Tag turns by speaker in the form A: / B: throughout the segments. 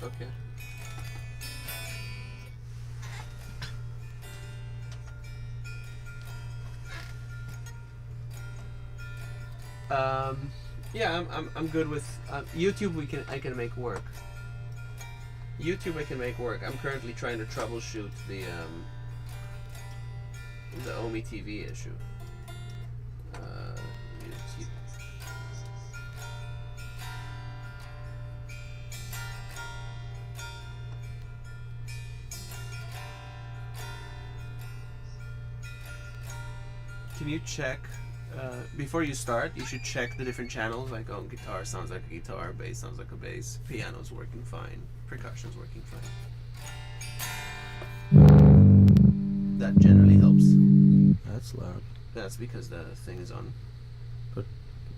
A: Okay. Yeah, I'm good with YouTube. I can make work. YouTube I can make work. I'm currently trying to troubleshoot the Omi TV issue. YouTube. Can you check before you start? You should check the different channels. Like, oh, guitar sounds like a guitar, bass sounds like a bass, piano's working fine, percussion's working fine. That generally helps.
B: That's loud.
A: That's because the thing is on.
B: But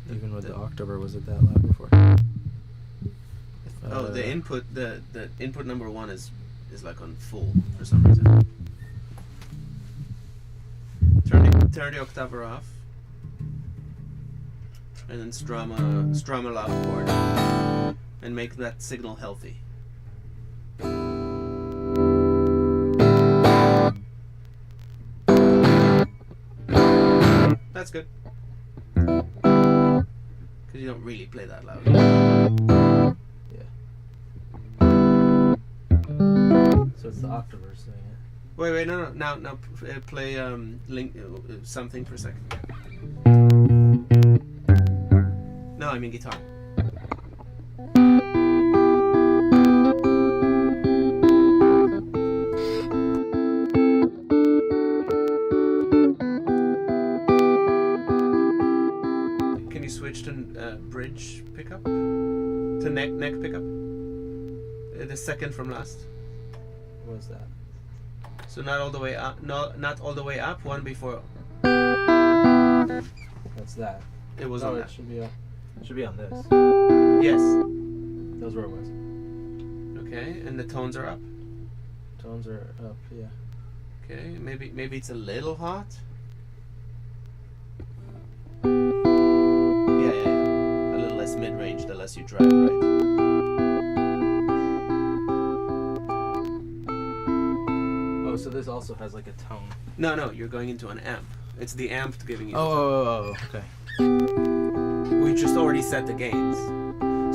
B: even with the October, was it that loud before?
A: The input the input number 1 is like on full for some reason. Turn the octaver off, and then strum a loud chord, and make that signal healthy. That's good, because you don't really play that loud.
B: Yeah. So it's the Octover's doing it.
A: Wait, no. Now, play link something for a second. No, I mean guitar. Can you switch to bridge pickup? To neck pickup? The second from last.
B: What was that?
A: So not all the way up. No, not all the way up. One before.
B: That's that.
A: It was
B: No,
A: on
B: it
A: that.
B: should be on this.
A: Yes.
B: That was where it was.
A: Okay, and the tones are up.
B: Tones are up, yeah.
A: Okay, maybe it's a little hot. Yeah. A little less mid-range, the less you drive, right?
B: Oh, so this also has like a tone.
A: No, you're going into an amp. It's the amp giving you.
B: Oh, okay.
A: We just already set the gains,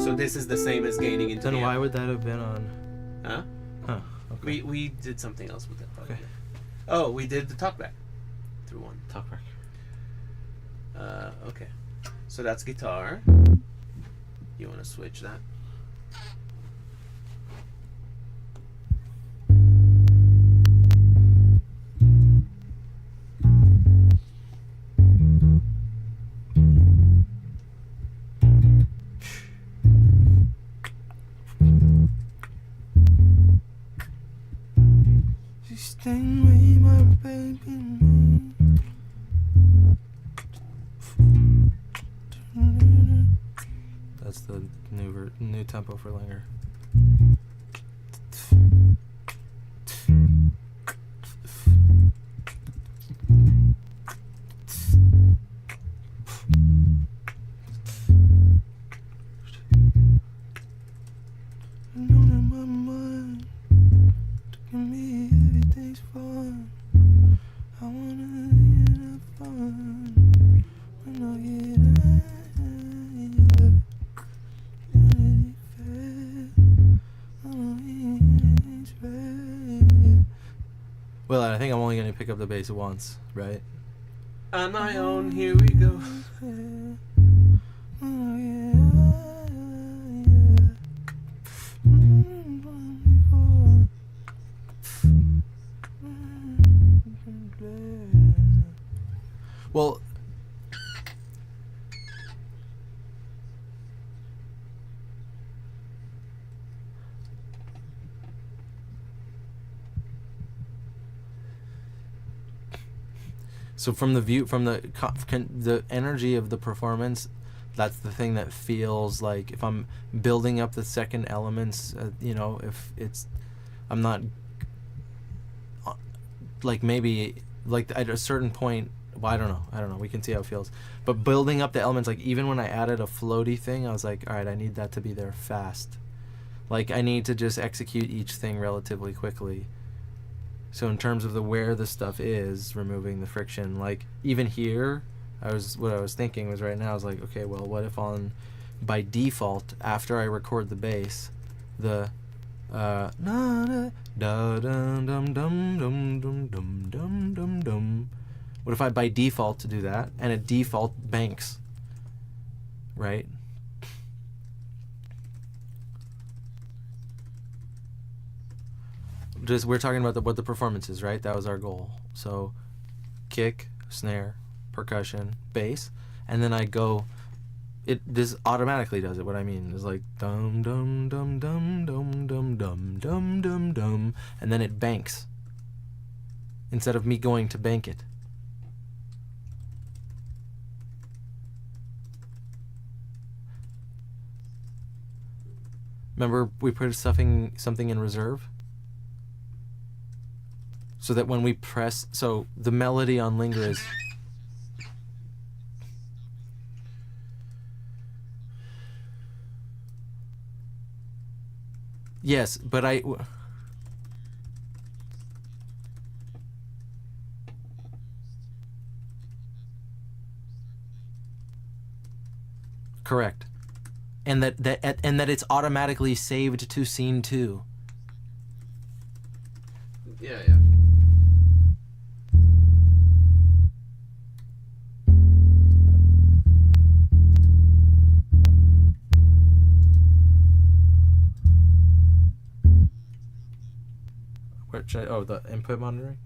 A: so this is the same as gaining into.
B: Then
A: the
B: why
A: amp.
B: would that have been on?
A: Huh?
B: Huh. Okay.
A: We did something else with that. Probably.
B: Okay.
A: Oh, we did the talkback through one.
B: Talk back.
A: Okay. So that's guitar. You want to switch that?
B: That's the new tempo for Linger. Well, I think I'm only going to pick up the bass once, right?
A: On my own, here we go.
B: Well, so from the energy of the performance, that's the thing that feels like if I'm building up the second elements, if it's, I'm not like maybe like at a certain point. Well, I don't know. We can see how it feels. But building up the elements, like even when I added a floaty thing, I was like, all right, I need that to be there fast. Like, I need to just execute each thing relatively quickly. So in terms of where the stuff is, removing the friction, like even here, what I was thinking was right now, I was like, okay, well, what if by default, after I record the bass, the na na da dum dum dum dum dum dum dum dum dum. What if I by default to do that, and it default banks, right? We're talking about what the performance is, right? That was our goal. So kick, snare, percussion, bass, and then I go, this automatically does it. What I mean is like dum dum dum dum dum dum dum dum dum dum, and then it banks instead of me going to bank it. Remember we put something in reserve? So that when we press, so the melody on Linger is... Yes, but correct. And that it's automatically saved to scene 2.
A: Yeah.
B: The input monitoring?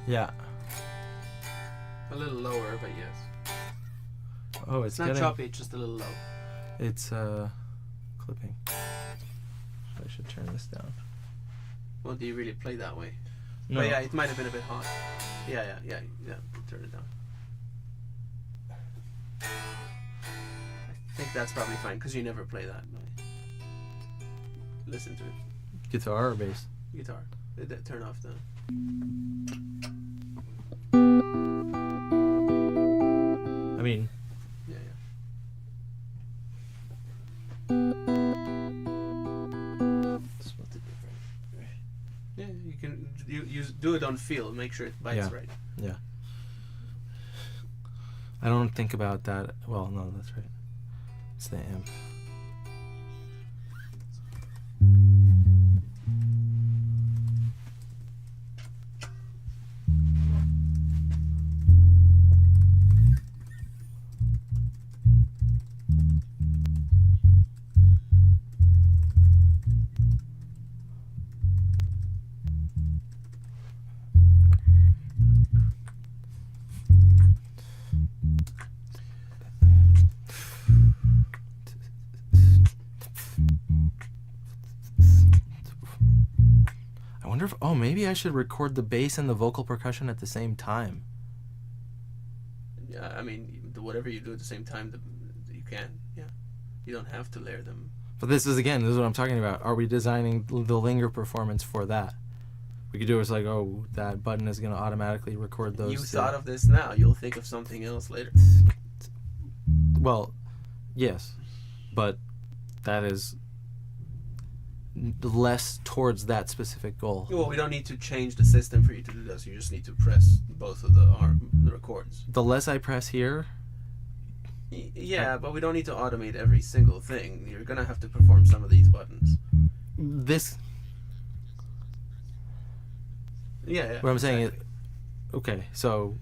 B: Yeah.
A: A little lower, but yes.
B: Oh,
A: It's not choppy, it's just a little low.
B: It's clipping. I should turn this down.
A: Well, do you really play that way?
B: No.
A: But yeah, it might have been a bit hot. Yeah. Turn it down. I think that's probably fine because you never play that. Listen to it.
B: Guitar or bass?
A: Guitar. Turn off the.
B: I mean.
A: Yeah.
B: Split it different.
A: Yeah, you can do it on feel. Make sure it bites right.
B: Yeah. I don't think about that. Well, no, that's right. It's the amp. Maybe I should record the bass and the vocal percussion at the same time.
A: Yeah, I mean, whatever you do at the same time, you can. Yeah, you don't have to layer them.
B: But this is what I'm talking about. Are we designing the Linger performance for that? We could do it like, oh, that button is going to automatically record those.
A: You thought of this now. You'll think of something else later.
B: Well, yes, but that is less towards that specific goal.
A: Well, we don't need to change the system for you to do this. You just need to press both of the records.
B: The less I press here,
A: Yeah, but we don't need to automate every single thing. You're gonna have to perform some of these buttons.
B: This,
A: Yeah.
B: what I'm saying is,
A: exactly.
B: okay, so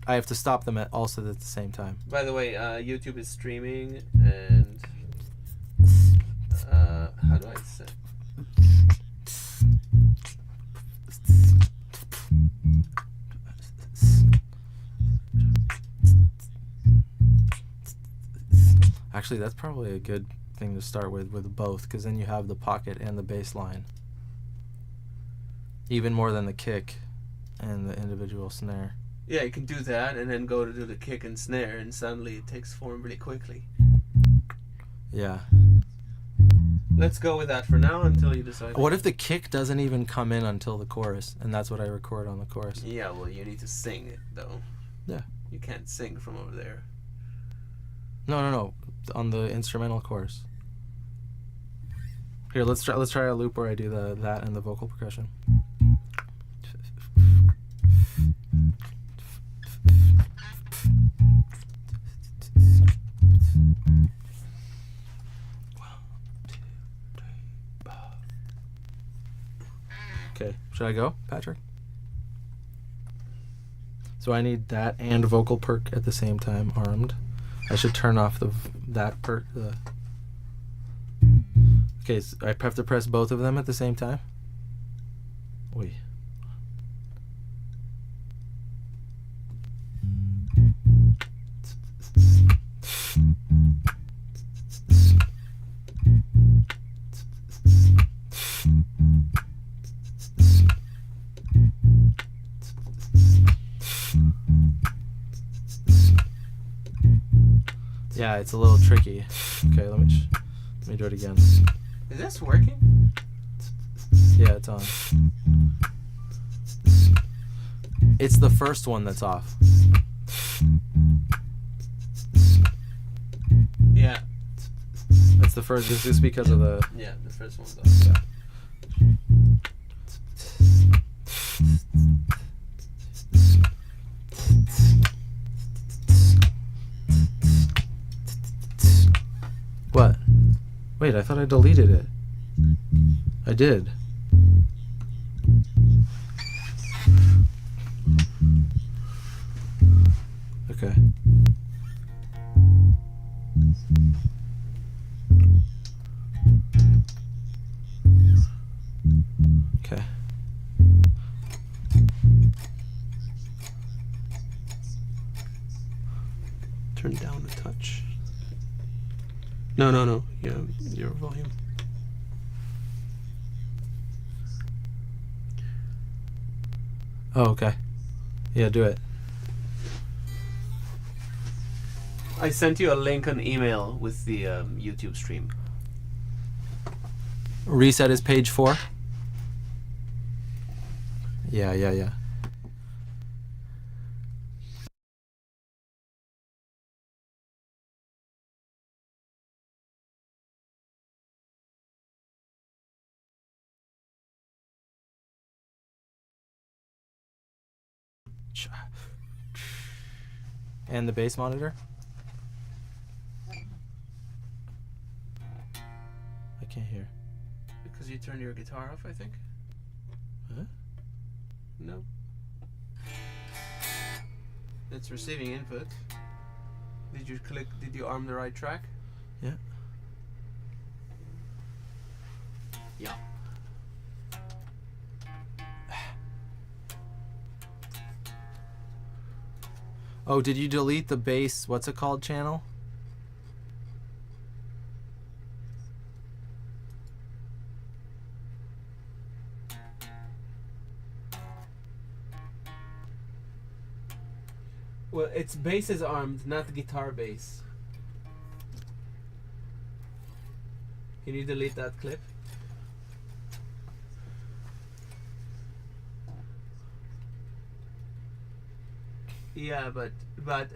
B: I have to stop them also at the same time.
A: By the way, YouTube is streaming, and how do I set?
B: Actually, that's probably a good thing to start with both, because then you have the pocket and the bass line. Even more than the kick and the individual snare.
A: Yeah, you can do that, and then go to do the kick and snare, and suddenly it takes form really quickly.
B: Yeah.
A: Let's go with that for now until you decide.
B: What if the kick doesn't even come in until the chorus, and that's what I record on the chorus?
A: Yeah, well, you need to sing it though.
B: Yeah.
A: You can't sing from over there.
B: No. On the instrumental chorus. Here, let's try a loop where I do that and the vocal percussion. Okay, should I go, Patrick? So I need that and vocal perk at the same time, armed. I should turn off that perk. Okay, so I have to press both of them at the same time. Wait. Yeah, it's a little tricky. Okay, let me do it again.
A: Is this working?
B: Yeah, it's on. It's the first one that's off.
A: Yeah.
B: That's the first. This is because of the.
A: Yeah, the first one's off.
B: What? Wait, I thought I deleted it. I did. Okay. Okay.
A: Turn down a touch. No. Yeah, your volume.
B: Oh, okay. Yeah, do it.
A: I sent you a link on email with the YouTube stream.
B: Reset is page 4. Yeah. And the bass monitor? I can't hear.
A: Because you turned your guitar off, I think.
B: Huh?
A: No. It's receiving input. Did you arm the right track?
B: Yeah.
A: Yeah.
B: Oh, did you delete the bass, what's it called, channel?
A: Well, its bass is armed, not the guitar bass. Can you delete that clip? Yeah, but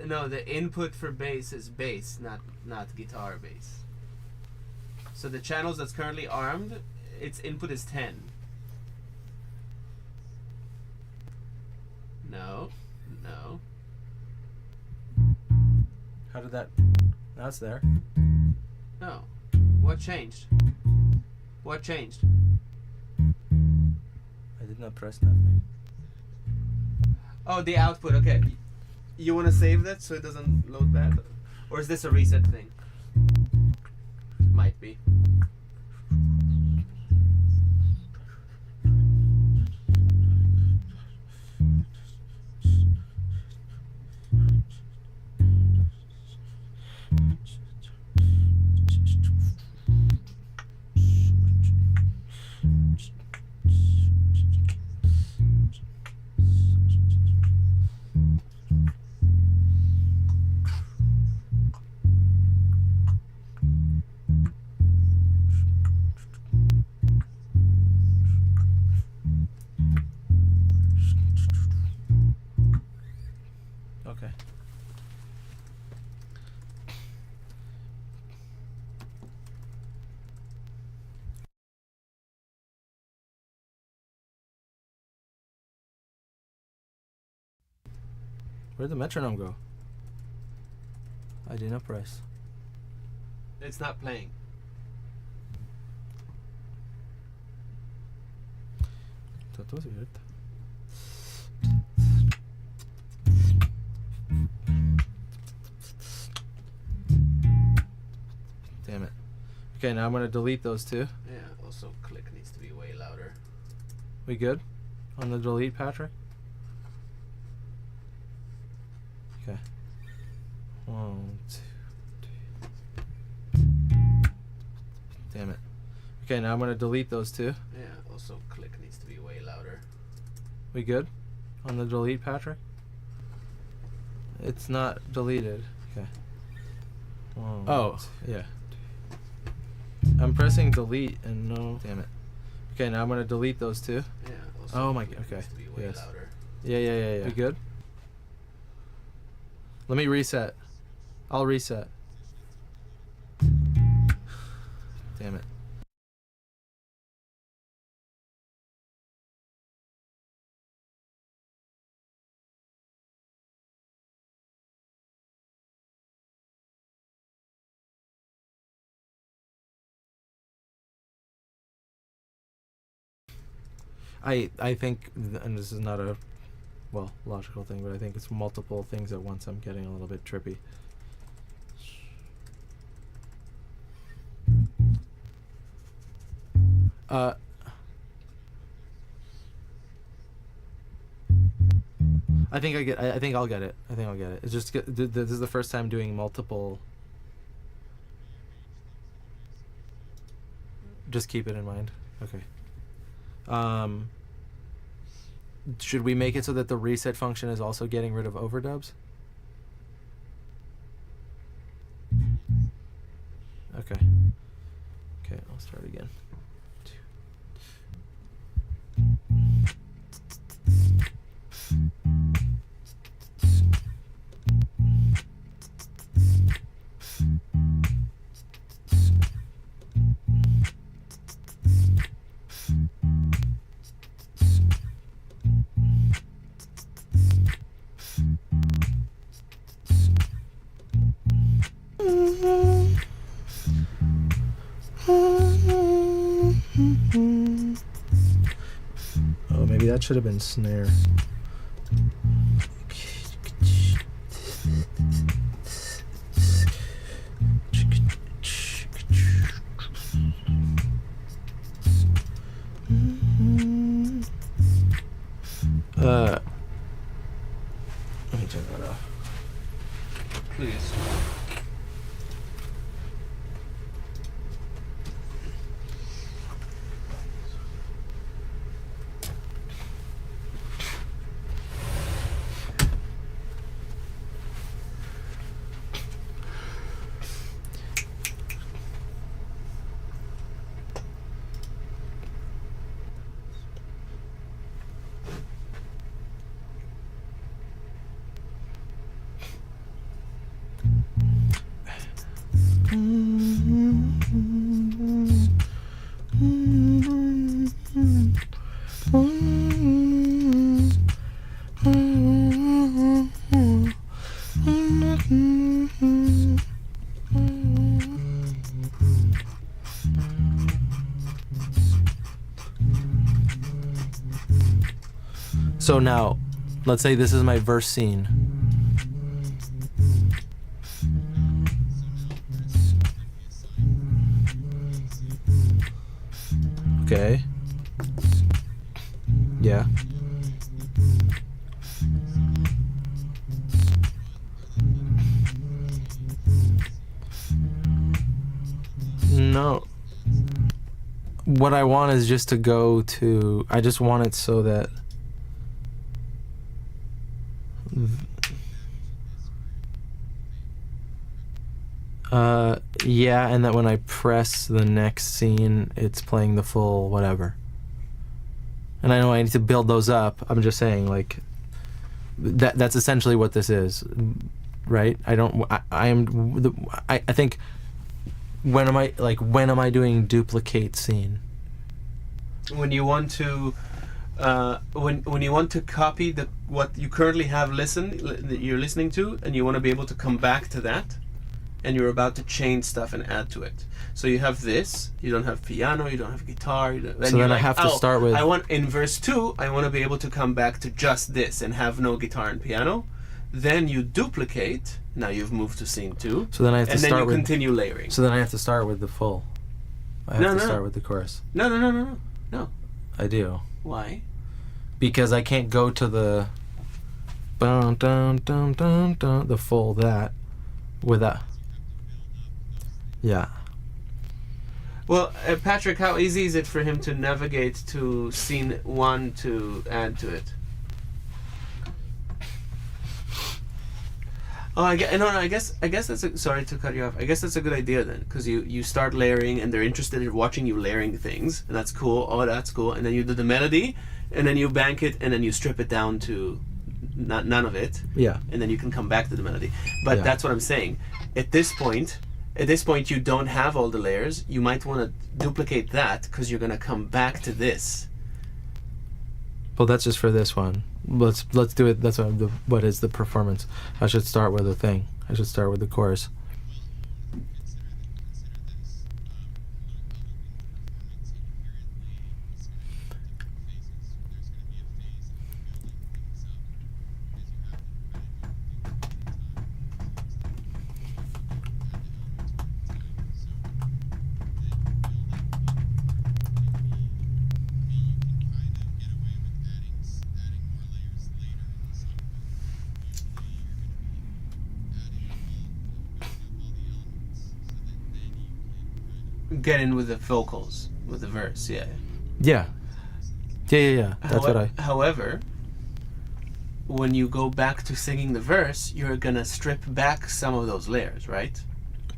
A: no, the input for bass is bass, not guitar bass. So the channels that's currently armed, its input is 10. No.
B: How did that? Now it's there.
A: No. What changed? What changed?
B: I did not press nothing.
A: Oh, the output. Okay. You want to save that so it doesn't load bad? Or is this a reset thing? Might be.
B: Okay. Where'd the metronome go? I did not press.
A: It's not playing.
B: That was weird. Damn it. Okay, now I'm gonna delete those two.
A: Yeah, also click needs to be way louder.
B: We good? On the delete, Patrick? Okay. 1, 2, 3. Damn it. Okay, now I'm gonna delete those two.
A: Yeah, also click needs to be way louder.
B: We good? On the delete, Patrick? It's not deleted. Okay. Oh, yeah. I'm pressing delete and no. Damn it. Okay, now I'm gonna delete those two.
A: Yeah, also
B: Oh my.
A: click
B: Okay.
A: needs to be way
B: Yes.
A: louder.
B: Yeah. We good? Let me reset. I'll reset. Damn it. I think, and this is not a, well, logical thing, but I think it's multiple things at once. I'm getting a little bit trippy. I think I think I'll get it. I think I'll get it. It's just this is the first time doing multiple. Just keep it in mind. Okay. Should we make it so that the reset function is also getting rid of overdubs? Okay. Okay, I'll start again. Oh, maybe that should have been snare. Let me turn that off.
A: Please.
B: So now, let's say this is my verse scene. Okay. Yeah. No. What I want is just to go to... I just want it so that... Yeah, and that when I press the next scene, it's playing the full whatever. And I know I need to build those up. I'm just saying, like, that's essentially what this is, right? I think, when am I doing duplicate scene?
A: When you want to, when you want to copy what you currently have that you're listening to, and you want to be able to come back to that, and you're about to change stuff and add to it. So you have this. You don't have piano. You don't have guitar.
B: So then I have to start with...
A: in verse 2, I want to be able to come back to just this and have no guitar and piano. Then you duplicate. Now you've moved to scene 2.
B: So then I have to start with...
A: And then you continue layering.
B: So then I have to start with the full. I have to start with the chorus.
A: No.
B: I do.
A: Why?
B: Because I can't go to the... Dun, dun, dun, dun, dun, the full that without... Yeah.
A: Well, Patrick, how easy is it for him to navigate to scene 1 to add to it? Oh, I guess that's sorry to cut you off. I guess that's a good idea then, because you start layering, and they're interested in watching you layering things, and that's cool. Oh, that's cool. And then you do the melody, and then you bank it, and then you strip it down to none of it.
B: Yeah.
A: And then you can come back to the melody. But that's what I'm saying. At this point, you don't have all the layers. You might want to duplicate that because you're going to come back to this.
B: Well, that's just for this one. Let's do it. That's what is the performance. I should start with the thing. I should start with the chorus.
A: Get in with the vocals, with the verse, yeah.
B: Yeah. That's
A: However, when you go back to singing the verse, you're gonna strip back some of those layers, right?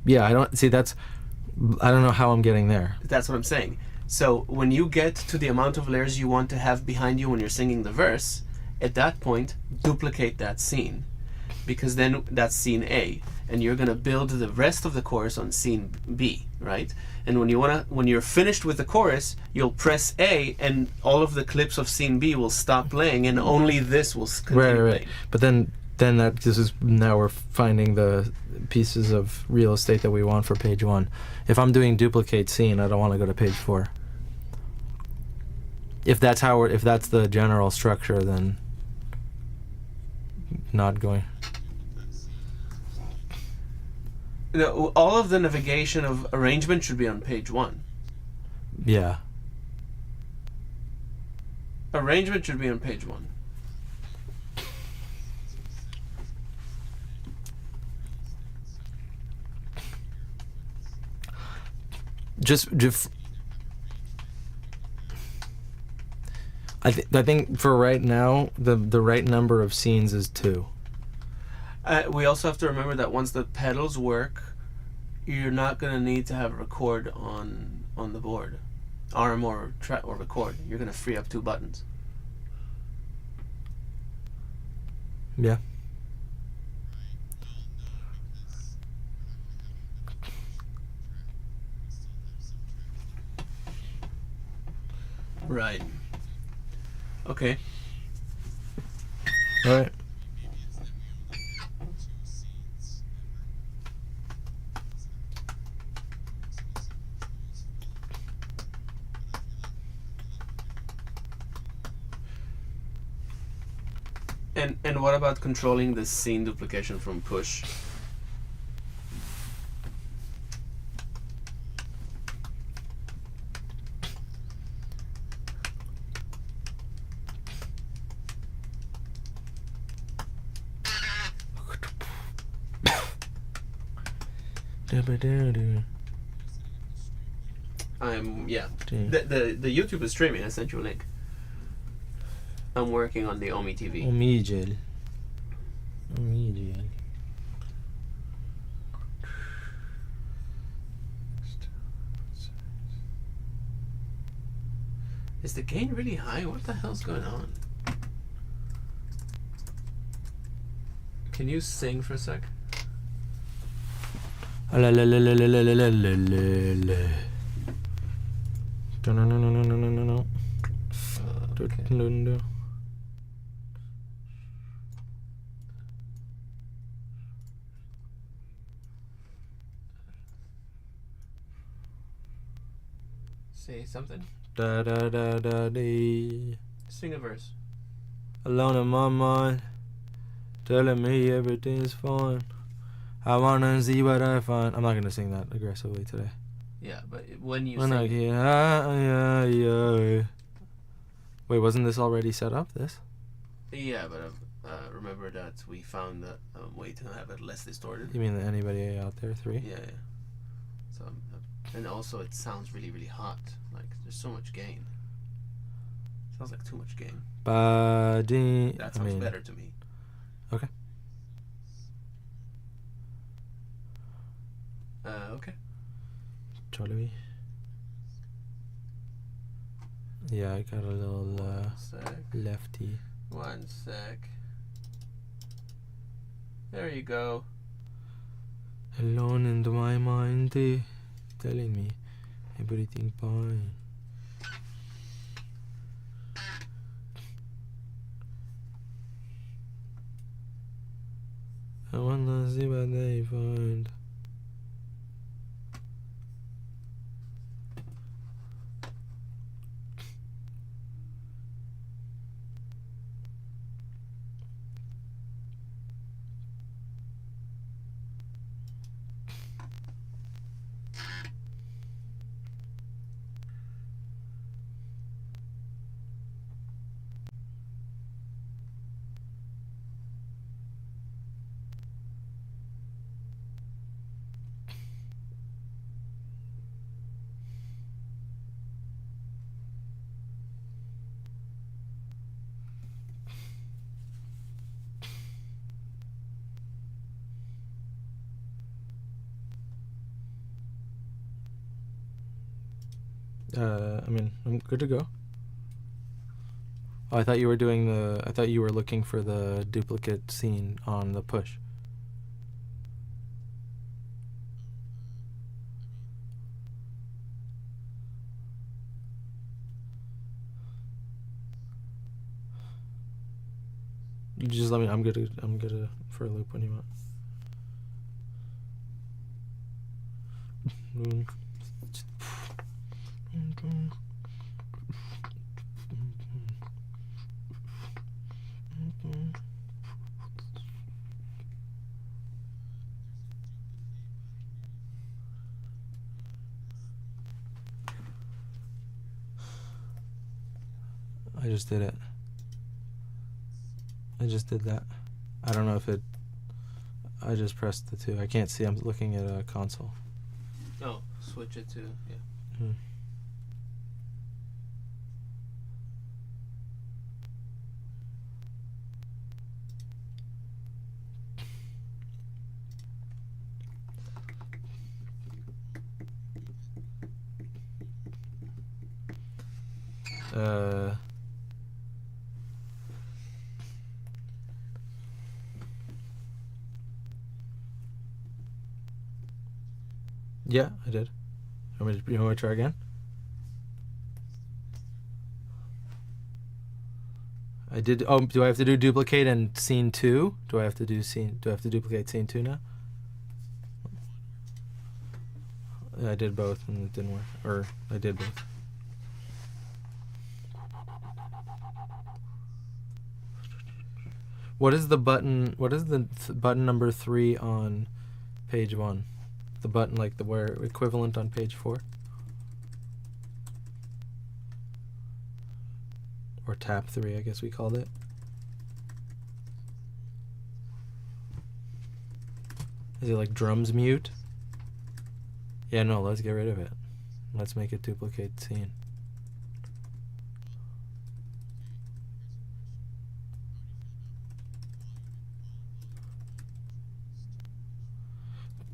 B: Yeah, I don't know how I'm getting there.
A: That's what I'm saying. So when you get to the amount of layers you want to have behind you when you're singing the verse, at that point, duplicate that scene, because then that's scene A, and you're gonna build the rest of the chorus on scene B, right? And when you're finished with the chorus, you'll press A, and all of the clips of scene B will stop playing, and only this will continue playing.
B: But then now we're finding the pieces of real estate that we want for page 1. If I'm doing duplicate scene, I don't want to go to page 4. If that's the general structure, then not going.
A: All of the navigation of arrangement should be on page 1.
B: Yeah.
A: Arrangement should be on page 1.
B: Just I think for right now the right number of scenes is 2.
A: We also have to remember that once the pedals work, you're not going to need to have record on the board, arm or record. You're going to free up 2 buttons.
B: Yeah.
A: Right. Okay.
B: All right.
A: And what about controlling the scene duplication from push? The YouTube is streaming. I sent you a link. I'm working on the Omi TV.
B: Omegle.
A: Is the gain really high? What the hell's going on? Can you sing for a sec?
B: No.
A: Okay. Say something.
B: Da da da da dee.
A: Sing a verse.
B: Alone in my mind, telling me everything's fine. I wanna see what I find. I'm not gonna sing that aggressively today.
A: Yeah, but when you
B: When
A: sing
B: I get, wait, wasn't this already set up? This?
A: yeah, but remember that we found a way to have it less distorted.
B: You mean anybody out there? 3?
A: Yeah. So, and also it sounds really, really hot. Like there's so much gain. Sounds like too much gain.
B: Body.
A: That sounds better to me.
B: Okay.
A: Okay.
B: Charlie. Yeah, I got a little lefty.
A: 1 sec. There you go.
B: Alone in my mind, telling me everything fine. I wanna see what they find. I'm good to go. Oh, I thought you were doing I thought you were looking for the duplicate scene on the push. You just let me. I'm good for a loop when you want. I just did it. I just did that. I don't know if it... I just pressed the 2. I can't see. I'm looking at a console.
A: Oh, switch it to... yeah.
B: Yeah, I did. You want me to try again? I did. Oh, do I have to do duplicate and scene 2? Do I have to duplicate scene 2 now? I did both and it didn't work. Or I did both. What is the button? What is the button number 3 on page 1? The button like the where equivalent on page 4? Or tab 3, I guess we called it. Is it like drums mute? Yeah, no, let's get rid of it. Let's make it duplicate scene.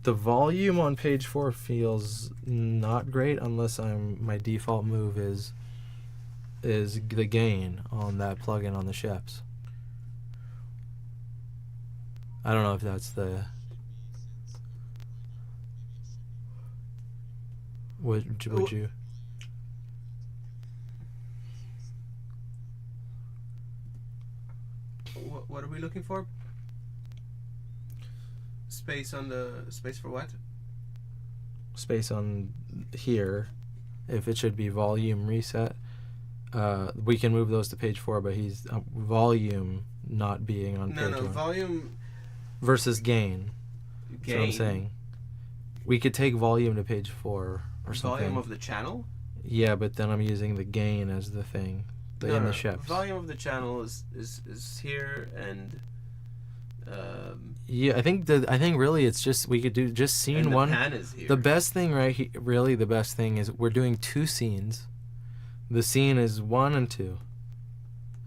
B: The volume on page 4 feels not great unless my default move is the gain on that plugin on the Sheps. I don't know if that's the would you
A: What are we looking for? Space for what?
B: space on here if it should be volume reset. We can move those to page 4, but he's volume not being on page 1.
A: Volume
B: Versus gain. That's what I'm saying. We could take volume to page 4 or something.
A: Volume of the channel?
B: Yeah, but then I'm using the gain as the thing. In the Sheps.
A: Volume of the channel is here, and
B: yeah, I think really it's just we could do just scene
A: and the
B: 1.
A: pan is here.
B: The best thing really the best thing is we're doing 2 scenes. The scene is 1 and 2.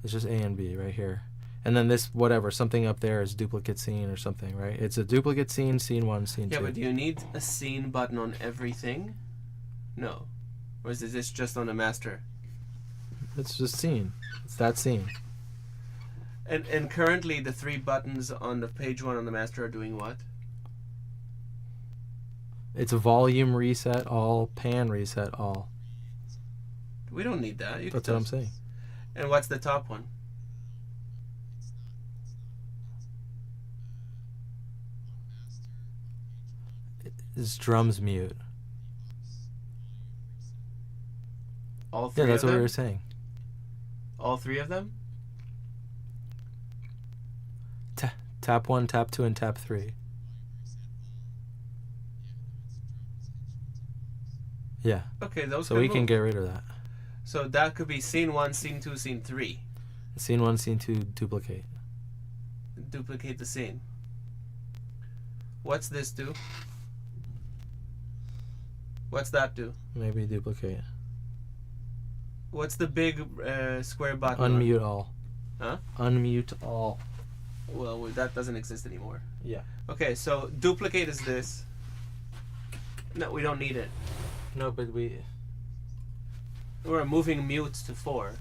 B: It's just A and B right here. And then this whatever, something up there is duplicate scene or something, right? It's a duplicate scene, scene 1, scene 2.
A: Yeah, but do you need a scene button on everything? No. Or is this just on the master?
B: It's just scene. It's that scene.
A: And currently the 3 buttons on the page 1 on the master are doing what?
B: It's a volume reset all, pan reset all.
A: We don't need that.
B: That's what I'm saying.
A: And what's the top one?
B: It's drums mute.
A: All 3
B: Yeah, that's
A: of
B: what
A: them?
B: we were saying.
A: All 3 of them?
B: Tap 1, tap 2, and tap 3. Yeah.
A: Okay, those.
B: So we can get rid of that.
A: So that could be scene 1, scene 2, scene 3.
B: Scene 1, scene 2, duplicate.
A: Duplicate the scene. What's this do? What's that do?
B: Maybe duplicate.
A: What's the big square button?
B: Unmute all.
A: Huh?
B: Unmute all.
A: Well, that doesn't exist anymore.
B: Yeah.
A: Okay, so duplicate is this. No, we don't need it.
B: No, but
A: We're moving mute to 4.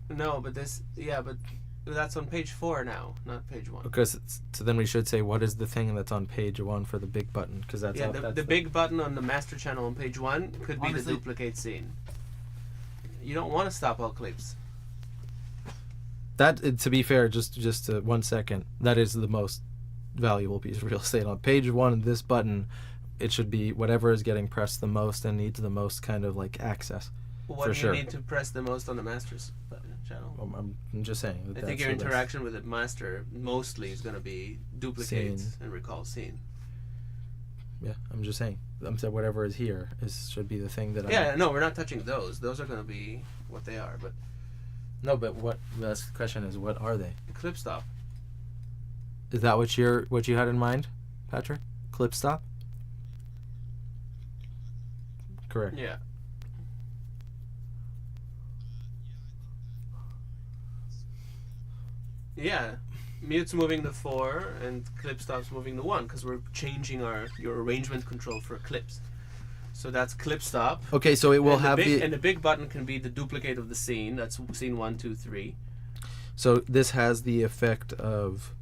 A: No, but this, yeah, but that's on page 4 now, not page 1.
B: because so then we should say what is the thing that's on page 1 for the big button, because that's
A: Yeah,
B: how,
A: the big button on the master channel on page 1 could be
C: Honestly-
A: the duplicate scene. You don't want to stop all clips.
B: that. To be fair, just 1 second. That is the most valuable piece of real estate on page 1. This button, it should be whatever is getting pressed the most and needs the most kind of like access.
A: What
B: For
A: do
B: sure.
A: you need to press the most on the master's channel?
B: I'm just saying.
A: I
B: That's
A: think your
B: the best.
A: interaction with the master mostly is going to be duplicate
B: Scene.
A: and recall scene.
B: Yeah, I'm just saying. I'm saying whatever is here should be the thing that.
A: Yeah, no, we're not touching those. Those are going to be what they are. But
B: No, but what? The question is, what are they?
A: clip stop.
B: Is that what you had in mind, Patrick? Clip stop. Correct.
A: Yeah. Yeah, mute's moving the 4 and clip stop's moving the 1 because we're changing your arrangement control for clips. So that's clip stop.
B: Okay, so it will
A: and
B: have
A: and the big button can be the duplicate of the scene. That's scene 1, 2, 3.
B: So this has the effect of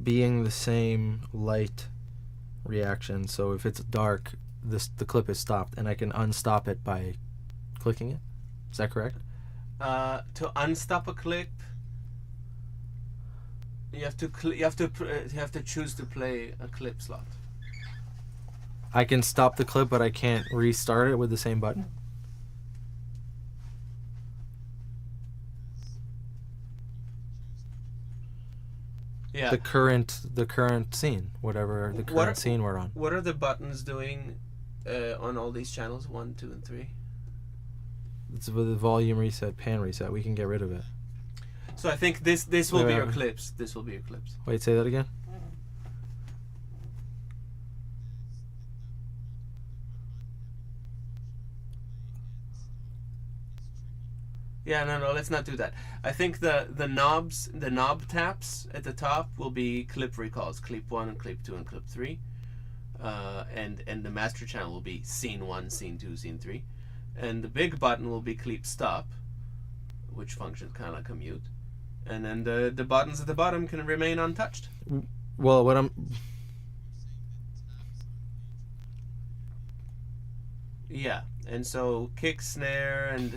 B: being the same light reaction. So if it's dark, the clip is stopped, and I can unstop it by clicking it. Is that correct?
A: To unstop a clip, you have to choose to play a clip slot.
B: I can stop the clip, but I can't restart it with the same button.
A: Yeah.
B: the current scene, whatever the current scene we're on.
A: What are the buttons doing on all these channels? 1, 2, and 3.
B: It's with the volume reset, pan reset. We can get rid of it.
A: So I think this will be
B: Wait,
A: your
B: wait.
A: clips. This will be your clips.
B: Wait, say that again.
A: Yeah, no, let's not do that. I think the knob taps at the top will be clip recalls, clip 1 and clip 2 and clip 3. And the master channel will be scene 1, scene 2, scene 3. And the big button will be clip stop, which functions kind of like a mute. And then the buttons at the bottom can remain untouched.
B: Well, what I'm
A: Yeah, and so kick, snare, and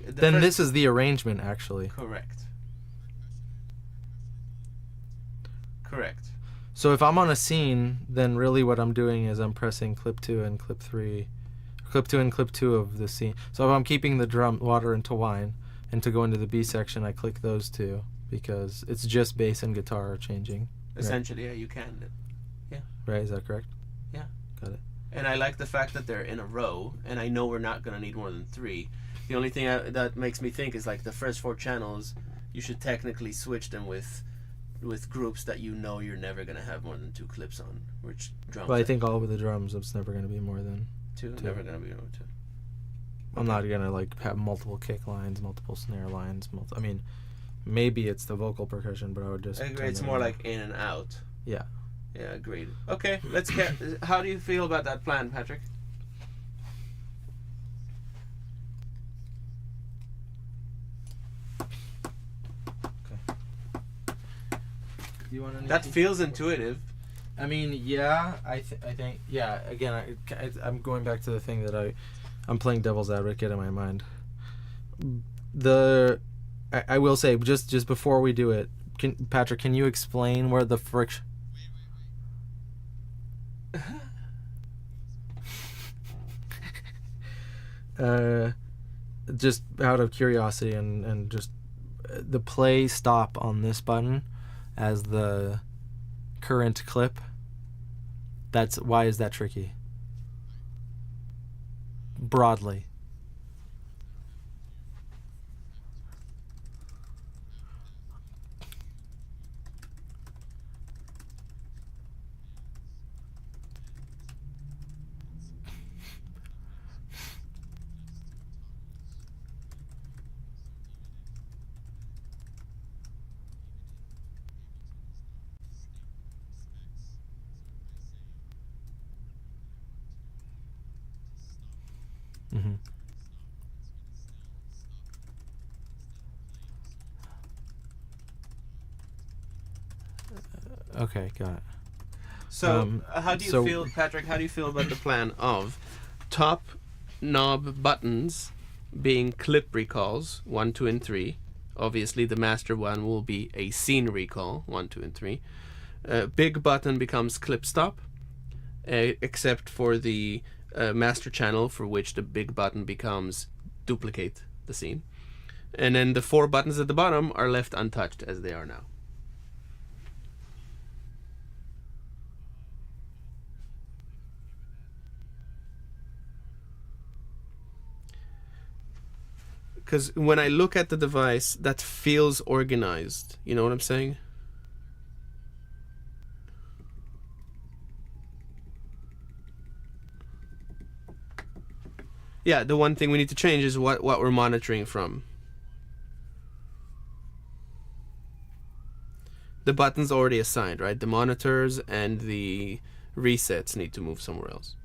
B: then this is the arrangement actually.
A: Correct. Correct.
B: So if I'm on a scene, then really what I'm doing is I'm pressing clip 2 and clip 3, clip 2 and clip 2 of the scene. So if I'm keeping the drum water into wine, and to go into the B section, I click those two because it's just bass and guitar changing.
A: Essentially, yeah, you can.
B: Right? Is that correct?
A: Yeah.
B: Got it.
A: And I like the fact that they're in a row, and I know we're not going to need more than 3. The only thing that makes me think is like the first 4 channels, you should technically switch them with groups that you know you're never going to have more than 2 clips on, which drums.
B: Well, I think all of the drums, it's never going to be more than
A: 2. Never going to be more than 2.
B: I'm not going to like have multiple kick lines, multiple snare lines. I mean, maybe it's the vocal percussion, but I would just.
A: I agree.
B: turn
A: It's
B: it
A: more
B: on.
A: like in and out.
B: Yeah.
A: Yeah, agreed. Okay, let's get. How do you feel about that plan, Patrick?
B: You want
A: That feels intuitive.
B: I mean, yeah, I think, yeah. Again, I'm going back to the thing that I'm playing devil's advocate in my mind. I will say just before we do it, Patrick, can you explain where the friction? Just out of curiosity and just the play stop on this button as the current clip. Why is that tricky? Broadly. Mm-hmm. Okay, got it.
A: So, how do you feel, Patrick? How do you feel about the plan of top knob buttons being clip recalls 1, 2, and 3? Obviously, the master one will be a scene recall 1, 2, and 3. Big button becomes clip stop, except for the master channel, for which the big button becomes duplicate the scene. And then the 4 buttons at the bottom are left untouched as they are now. Because when I look at the device, that feels organized. You know what I'm saying? Yeah, the one thing we need to change is what we're monitoring from. The button's already assigned, right? The monitors and the resets need to move somewhere else.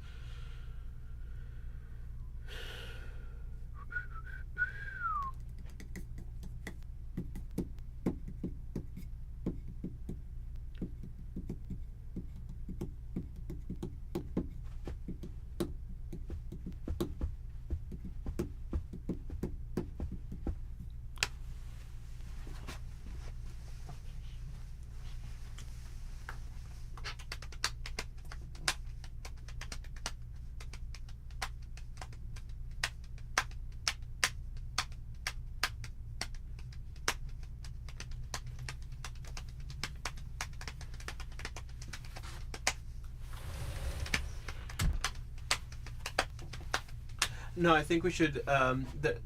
A: No, I think we should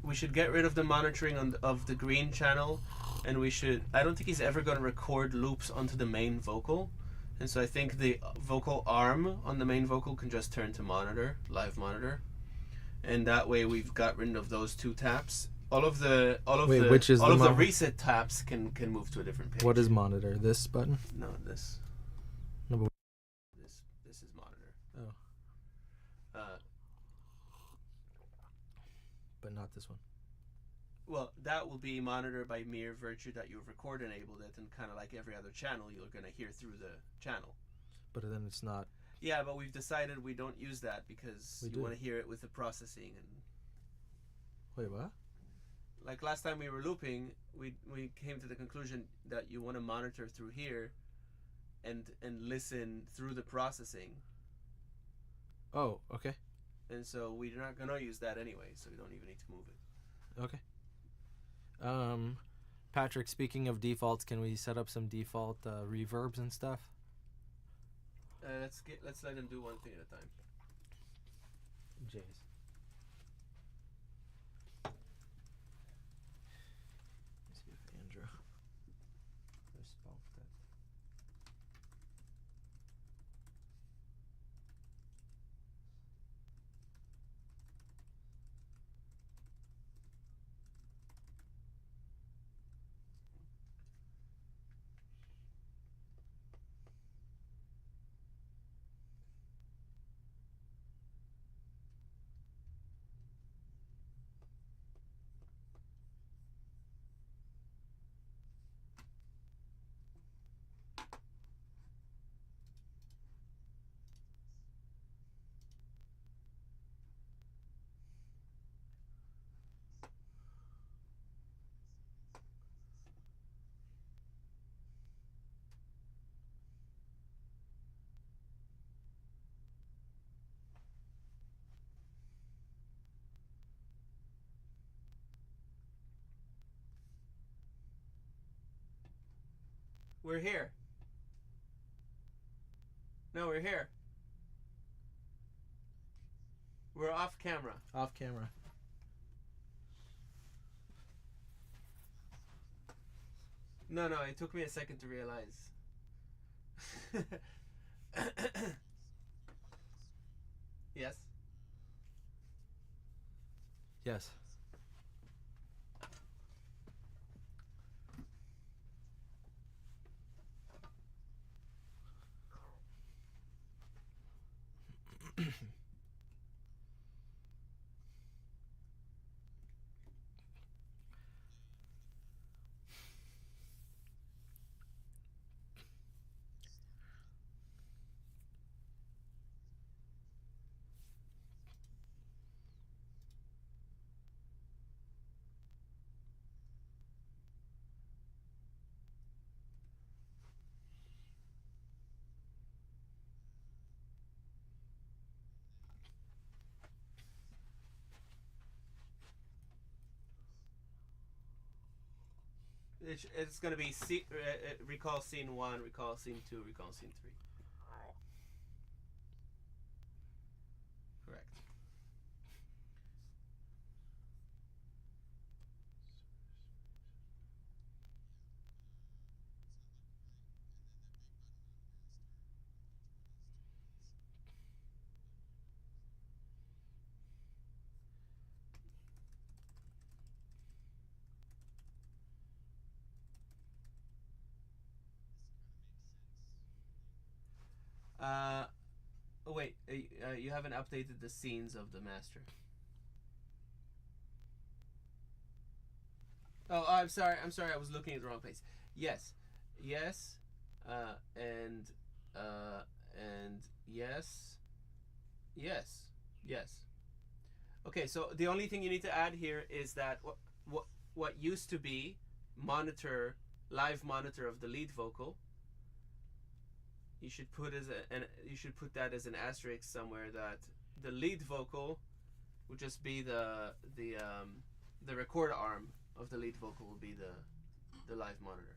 A: we should get rid of the monitoring of the green channel, and we should. I don't think he's ever going to record loops onto the main vocal, and so I think the vocal arm on the main vocal can just turn to monitor, live monitor, and that way we've got rid of those two taps. All of the
B: which is
A: the reset taps can move to a different page.
B: What is monitor? This button?
A: No, this.
B: No, but
A: This is monitor.
B: oh, but not this one.
A: Well, that will be monitored by mere virtue that you've record enabled it, and kind of like every other channel, you're going to hear through the channel.
B: But then it's not.
A: Yeah, but we've decided we don't use that because
B: We
A: you
B: do.
A: want to hear it with the processing. And
B: Wait, what?
A: like last time we were looping, we came to the conclusion that you want to monitor through here and listen through the processing.
B: Oh, okay.
A: And so we're not going to use that anyway, so we don't even need to move it.
B: Okay. Patrick, speaking of defaults, can we set up some default reverbs and stuff?
A: Let's let him do one thing at a time.
B: Jays. Let's see if Andrew responded. We're here. No, we're here. We're off camera. Off camera.
A: No, it took me a second to realize. Yes?
B: Yes.
A: It's going to be recall scene 1, recall scene 2, recall scene 3. Correct. Oh wait, you haven't updated the scenes of the master. Oh, I'm sorry, I was looking at the wrong place. Yes, and yes, yes. Okay, so the only thing you need to add here is that what used to be live monitor of the lead vocal. You should put that as an asterisk somewhere, that the lead vocal would just be the record arm of the lead vocal will be the live monitor.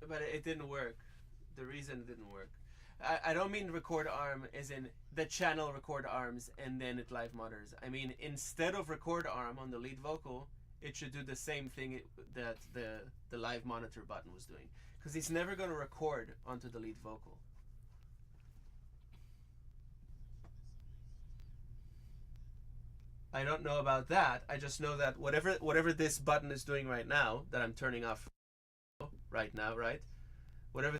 A: but it didn't work. The reason it didn't work. I don't mean record arm as in the channel record arms and then it live monitors. I mean, instead of record arm on the lead vocal, it should do the same thing that the live monitor button was doing. Because he's never going to record onto the lead vocal. I don't know about that. I just know that whatever this button is doing right now, that I'm turning off right now, right? Whatever.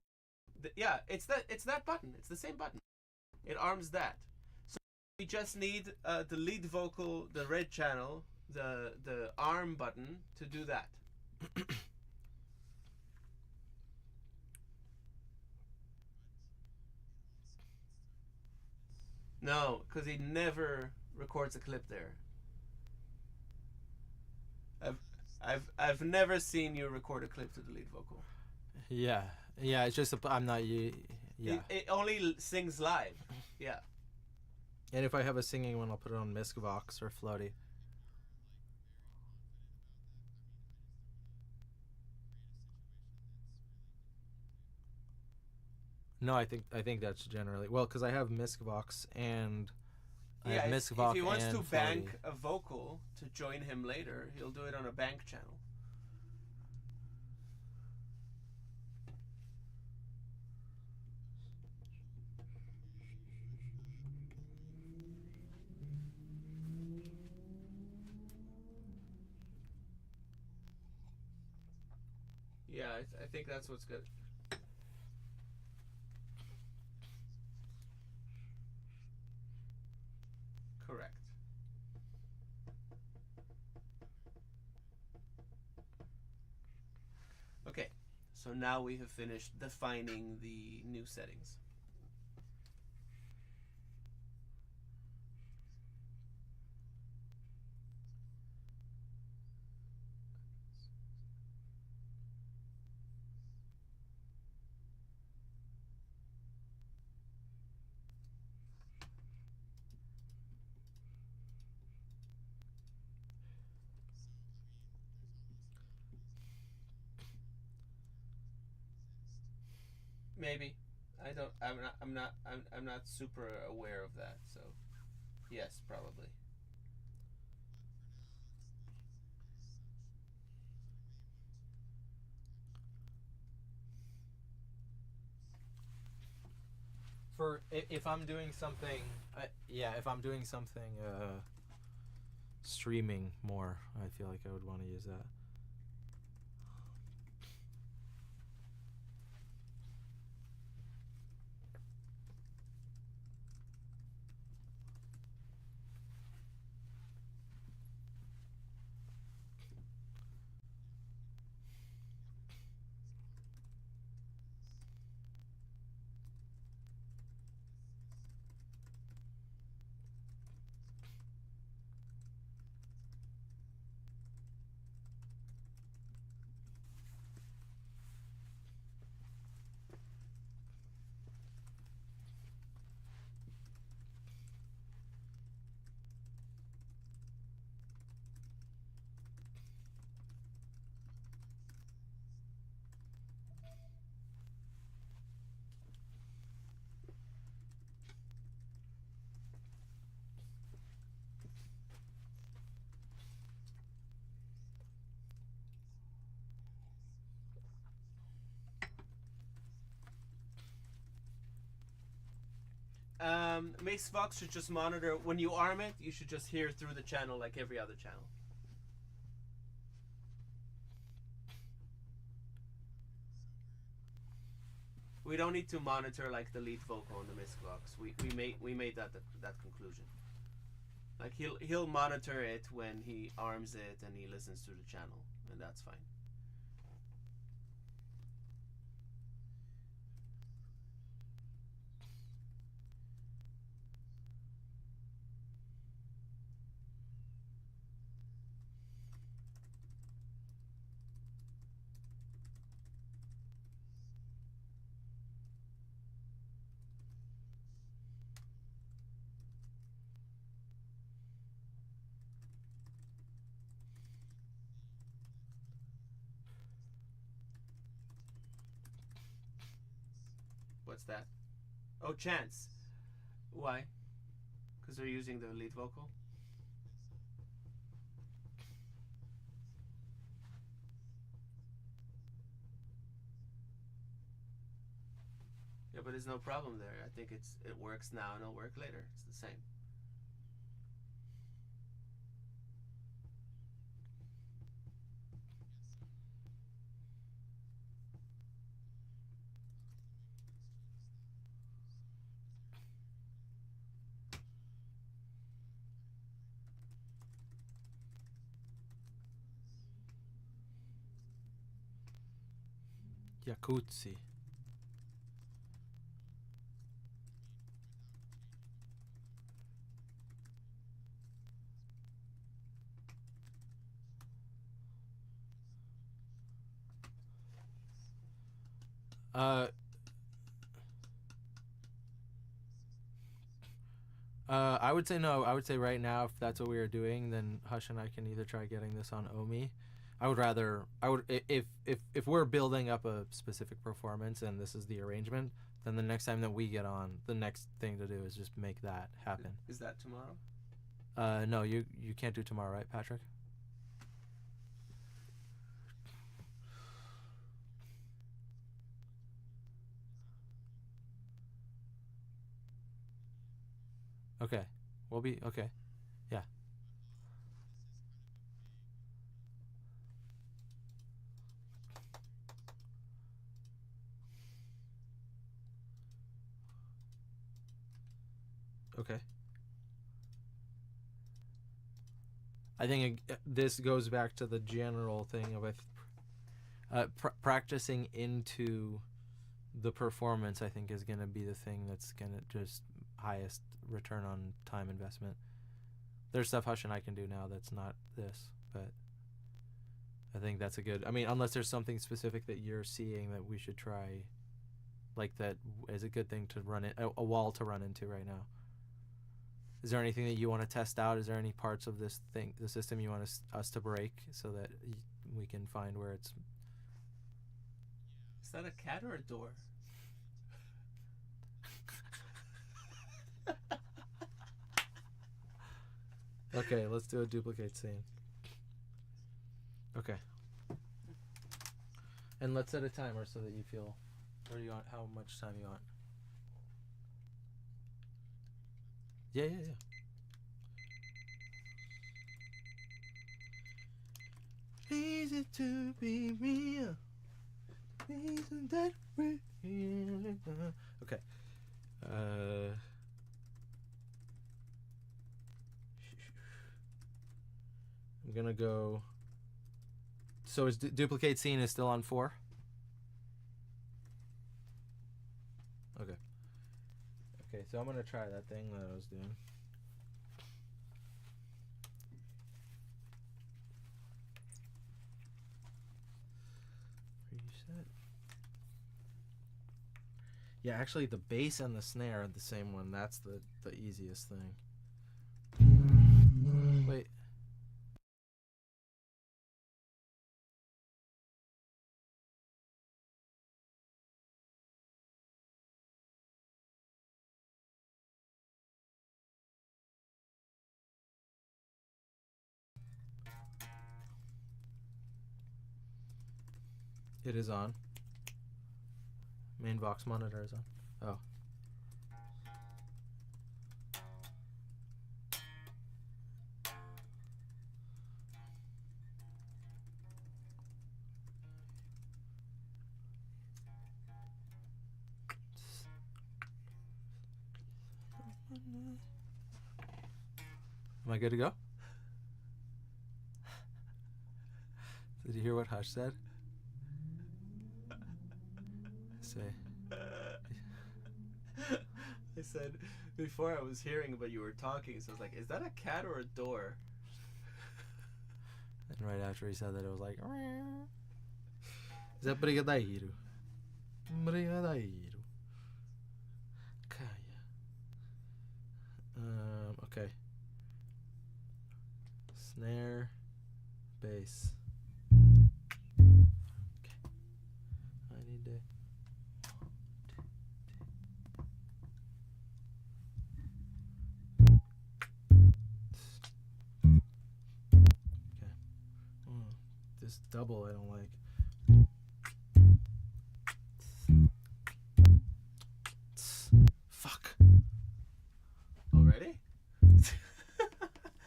A: Yeah, it's that button. It's the same button. It arms that. So we just need the lead vocal, the red channel, the arm button to do that. No, because he never records a clip there. I've never seen you record a clip to the lead vocal.
B: Yeah, it's just I'm not yeah.
A: It only sings live. Yeah.
B: And if I have a singing one, I'll put it on Miscvox or Floaty. No, I think that's generally well because I have Miscvox and I have Miscvox.
A: If he wants to
B: Floaty.
A: bank a vocal to join him later, he'll do it on a bank channel. Yeah, I think that's what's good. Correct. Okay, so now we have finished defining the new settings. Maybe. I don't. I'm not super aware of that. So, yes, probably.
B: For if I'm doing something, if I'm doing something streaming more, I feel like I would want to use that.
A: Miscvox should just monitor when you arm it. You should just hear through the channel like every other channel. We don't need to monitor like the lead vocal on the Miscvox. We made that conclusion. Like he'll monitor it when he arms it and he listens to the channel, and that's fine. What's that? Oh, chance. Why? Because they're using the lead vocal. Yeah, but there's no problem there. I think it works now and it'll work later. It's the same.
B: Jacuzzi. I would say no. I would say right now, if that's what we are doing, then Hush and I can either try getting this on Omi. I would rather. I would if we're building up a specific performance and this is the arrangement, then the next time that we get on, the next thing to do is just make that happen.
A: Is that tomorrow?
B: No, you can't do tomorrow, right, Patrick? Okay, we'll be okay. Yeah. Okay. I think this goes back to the general thing of practicing into the performance. I think is going to be the thing that's going to just highest return on time investment. There's stuff Hush and I can do now that's not this, but I think that's a good. I mean, unless there's something specific that you're seeing that we should try, like that is a good thing to run it a wall to run into right now. Is there anything that you want to test out? Is there any parts of this thing, the system, you want us to break so that we can find where it's...
A: Is that a cat or a door?
B: Okay, let's do a duplicate scene. Okay. And let's set a timer so that you feel... Or do you want, how much time you want? Yeah. Easy to be real. Isn't that real? Okay. I'm gonna go. So is duplicate scene is still on 4? Okay. Okay, so I'm gonna try that thing that I was doing. Reset. Yeah, actually the bass and the snare are the same one. That's the easiest thing. Wait. It is on. Main Vox monitor is on. Oh. Am I good to go? Did you hear what Hush said? Say.
A: I said before I was hearing, but you were talking, so I was like, is that a cat or a door?
B: And right after he said that, it was like, is that Brigadeiro? Brigadeiro. Kaya. Okay. Snare, bass. Okay. I need to. 1, 2, 3. this double I don't like. Fuck.
A: Already?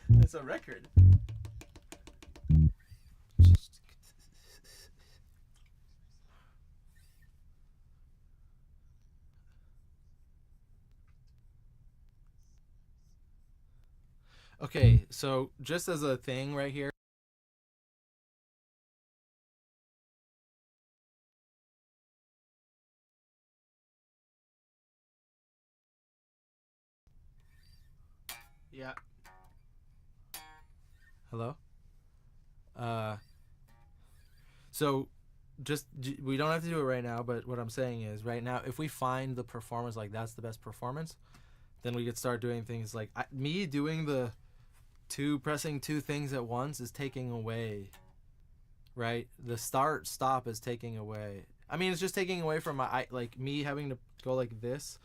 A: That's a record.
B: Okay, so just as a thing right here.
A: Yeah.
B: Hello? So we don't have to do it right now, but what I'm saying is right now, if we find the performance like that's the best performance, then we could start doing things like me doing the pressing two things at once is taking away, right? The start stop is taking away. I mean, it's just taking away from my like me having to go like this.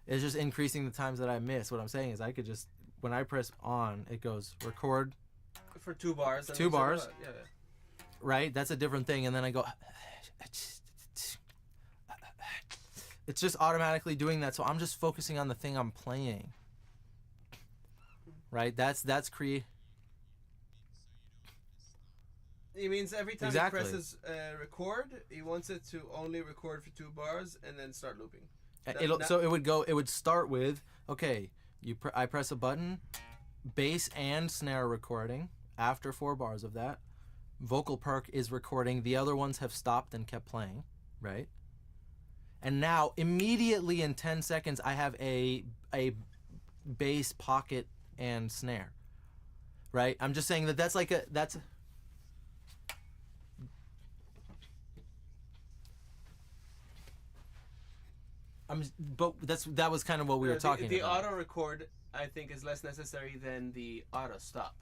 B: It's just increasing the times that I miss. What I'm saying is I could just, when I press on, it goes record
A: For 2 bars.
B: Two bars.
A: Yeah.
B: right? That's a different thing. And then I go, it's just automatically doing that. So I'm just focusing on the thing I'm playing, right? That's create.
A: It means every time
B: Exactly.
A: he presses record, he wants it to only record for 2 bars and then start looping.
B: So it would start with, okay, I press a button, bass and snare recording after 4 bars of that. Vocal perk is recording. The other ones have stopped and kept playing, right? And now immediately in 10 seconds I have a bass pocket and snare, right? I'm just saying that's like that's that was kind of what we were talking
A: the
B: about.
A: auto record, I think, is less necessary than the auto stop.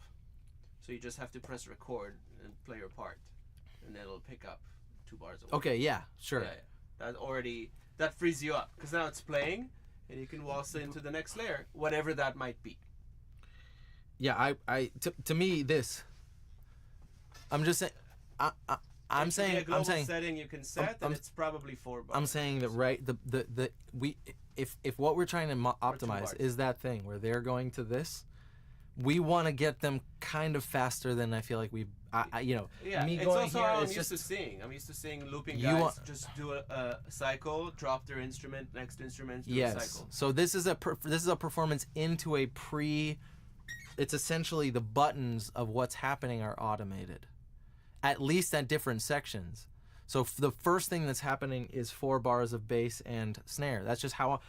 A: So you just have to press record and play your part, and then it'll pick up 2 bars away.
B: Okay, yeah, sure.
A: Yeah. That frees you up because now it's playing, and you can waltz into the next layer, whatever that might be.
B: Yeah, to me this. I'm just saying. I'm saying.
A: A global
B: I'm saying.
A: setting you can set, and it's probably 4 bars.
B: I'm saying that right. If what we're trying to optimize is that thing where they're going to this, we want to get them kind of faster than I feel like we.
A: Yeah,
B: me
A: it's
B: going
A: also
B: here
A: how I'm
B: is
A: used to
B: just.
A: seeing. I'm used to seeing looping guys just do a cycle, drop their instrument, next instrument, do a cycle.
B: So this is a performance into a pre. It's essentially the buttons of what's happening are automated, at least at different sections. So the first thing that's happening is 4 bars of bass and snare. That's just how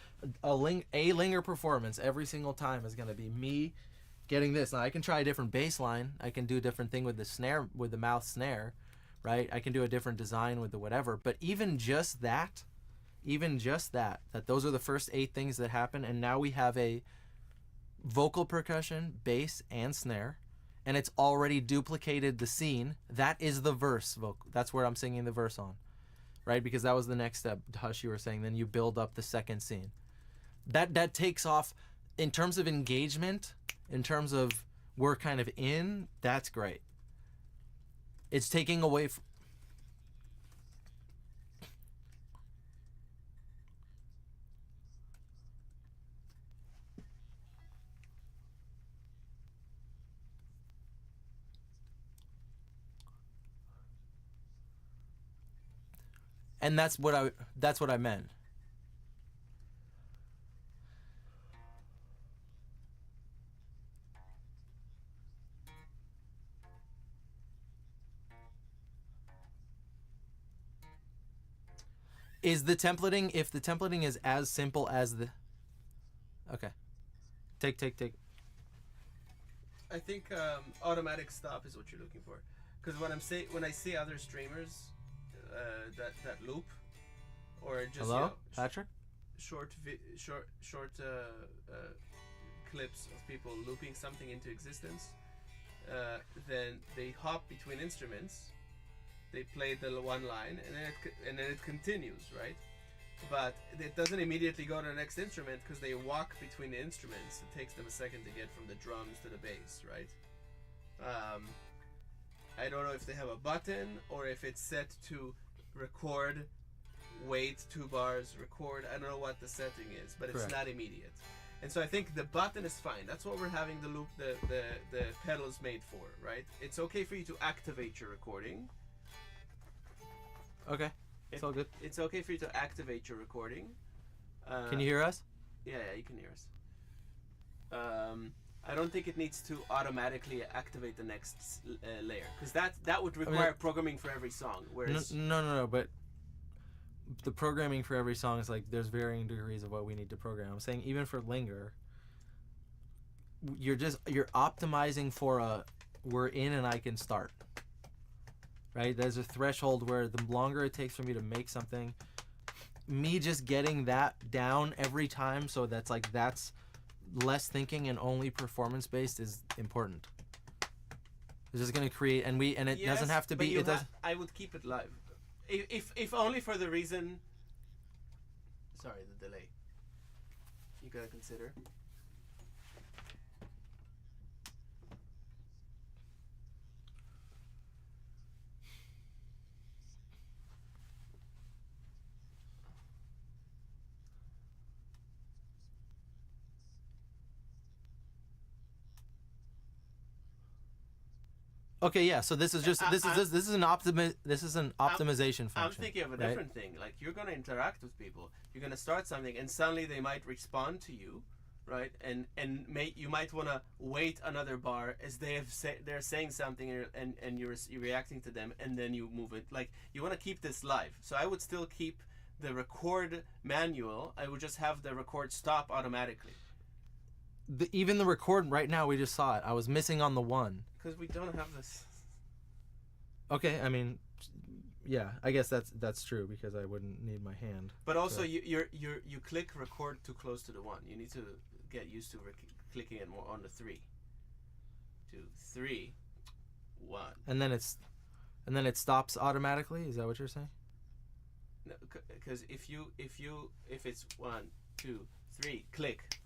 B: a linger performance every single time is going to be me getting this. Now I can try a different bass line. I can do a different thing with the snare, with the mouth snare, right? I can do a different design with the whatever. But even just that those are the first 8 things that happen, and now we have a vocal percussion, bass, and snare, and it's already duplicated the scene. That is the verse vocal. That's where I'm singing the verse on, right? Because that was the next step. Hush, you were saying. Then you build up the second scene. That takes off in terms of engagement. In terms of we're kind of in. That's great. It's taking away. And that's what I meant. Is the templating, if the templating is as simple as the... Okay. Take.
A: I think automatic stop is what you're looking for. Because when I see other streamers that loop, or just
B: Hello, Patrick?
A: short clips of people looping something into existence, then they hop between instruments. They play the one line, and then it continues, right? But it doesn't immediately go to the next instrument because they walk between the instruments. It takes them a second to get from the drums to the bass, right? I don't know if they have a button or if it's set to record, wait 2 bars, record. I don't know what the setting is, but it's
B: Correct.
A: not immediate. And so I think the button is fine. That's what we're having the loop, the pedals made for, right? It's okay for you to activate your recording.
B: Okay. It's all good.
A: It's okay for you to activate your recording.
B: Can you hear us?
A: Yeah, you can hear us. I don't think it needs to automatically activate the next layer, because that would require programming for every song. Whereas
B: No, but the programming for every song is like there's varying degrees of what we need to program. I'm saying even for Linger, you're optimizing for we're in and I can start. Right? There's a threshold where the longer it takes for me to make something, me just getting that down every time, so that's less thinking and only performance based is important. It's just going to create, and it
A: yes,
B: doesn't have to
A: but
B: be. It does.
A: I would keep it live, if only for the reason. Sorry, the delay. You gotta consider.
B: Okay, yeah. So this is just this is an optimization function.
A: I'm thinking of a different thing. Like, you're gonna interact with people. You're gonna start something, and suddenly they might respond to you, right? And you might wanna wait another bar as they're saying something, and you're reacting to them, and then you move it. Like, you wanna keep this live. So I would still keep the record manual. I would just have the record stop automatically.
B: Even the record right now, we just saw it. I was missing on the 1.
A: Because we don't have this.
B: Okay, I mean, yeah, I guess that's true, because I wouldn't need my hand.
A: But also, you click record too close to the 1. You need to get used to clicking it more on the 3. 2, 3, 1.
B: And then it stops automatically. Is that what you're saying?
A: No, because if it's 1, 2, 3, click.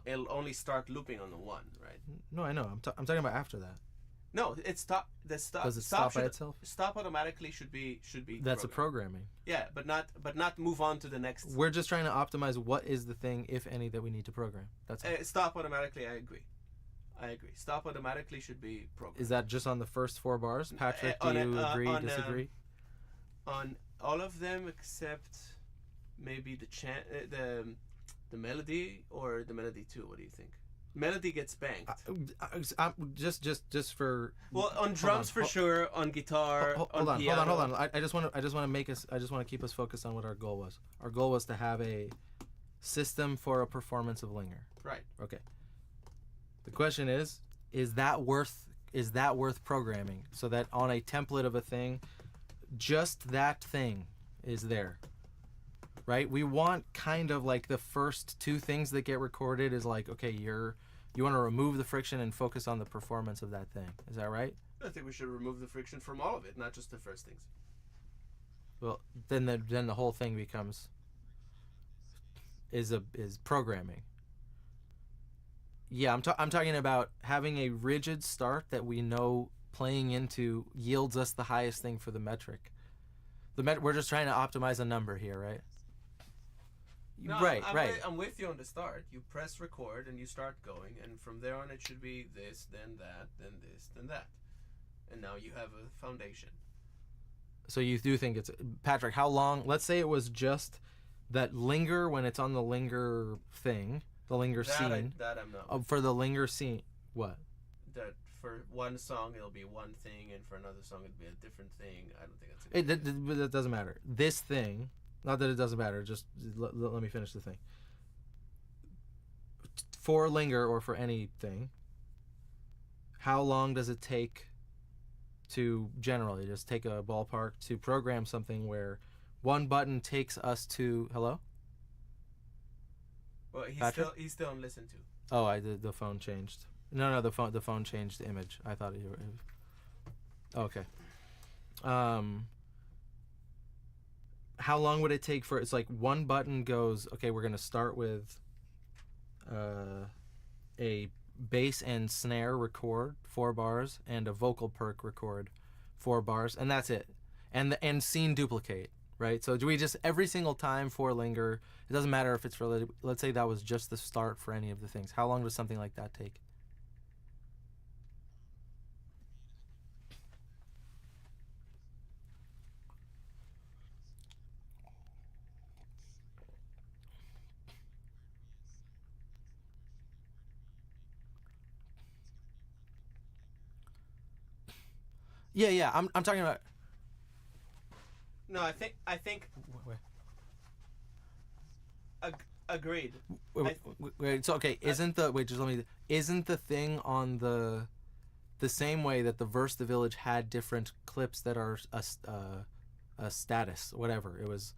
A: It'll only start looping on the 1, right?
B: No, I know. I'm talking about after that.
A: No, it's stop. The stop.
B: Does it stop by itself?
A: Stop automatically should be.
B: That's a programming.
A: Yeah, but not move on to the next.
B: We're just trying to optimize what is the thing, if any, that we need to program. That's all.
A: Stop automatically. I agree. Stop automatically should be programmed.
B: Is that just on the first 4 bars? Patrick, do you agree? Disagree?
A: On all of them except maybe the melody or the melody 2. What do you think? Melody gets banked.
B: Just for.
A: Well, on drums for sure. On guitar.
B: Hold on. I just want to keep us focused on what our goal was. Our goal was to have a system for a performance of Linger.
A: Right.
B: Okay. The question is that worth programming, so that on a template of a thing, just that thing is there? Right? We want kind of like the first 2 things that get recorded is like, okay, you want to remove the friction and focus on the performance of that thing. Is that right?
A: I think we should remove the friction from all of it, not just the first things.
B: Well, then the whole thing becomes is programming. Yeah, I'm talking about having a rigid start that we know playing into yields us the highest thing for the metric. We're just trying to optimize a number here, right?
A: No,
B: right.
A: I'm with you on the start. You press record and you start going, and from there on it should be this, then that, then this, then that, and now you have a foundation.
B: So you do think it's Patrick? How long? Let's say it was just that Linger when it's on the Linger thing, the Linger scene.
A: That I'm not.
B: For the Linger scene, what?
A: That for one song it'll be one thing, and for another song it'll be a different thing. I don't think that's a good idea.
B: That doesn't matter. This thing. Not that it doesn't matter, just let me finish the thing. For Linger or for anything, how long does it take to generally just take a ballpark to program something where one button takes us to hello?
A: Well, he's still on listen to.
B: Oh, the phone changed. No, the phone changed the image. I thought it. Okay. How long would it take for it's like one button goes, okay, we're going to start with a bass and snare record 4 bars and a vocal perk record 4 bars, and that's it. And scene duplicate, right? So do we just every single time for linger, it doesn't matter if it's for, let's say that was just the start for any of the things. How long does something like that take? Yeah, I'm talking about.
A: No, I think
B: Wait,
A: agreed.
B: wait, so okay, isn't the thing on the same way that the Verse the Village had different clips that are a status, whatever it was.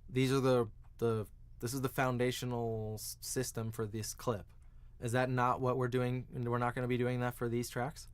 B: These are the this is the foundational system for this clip. Is that not what we're doing? And we're not going to be doing that for these tracks.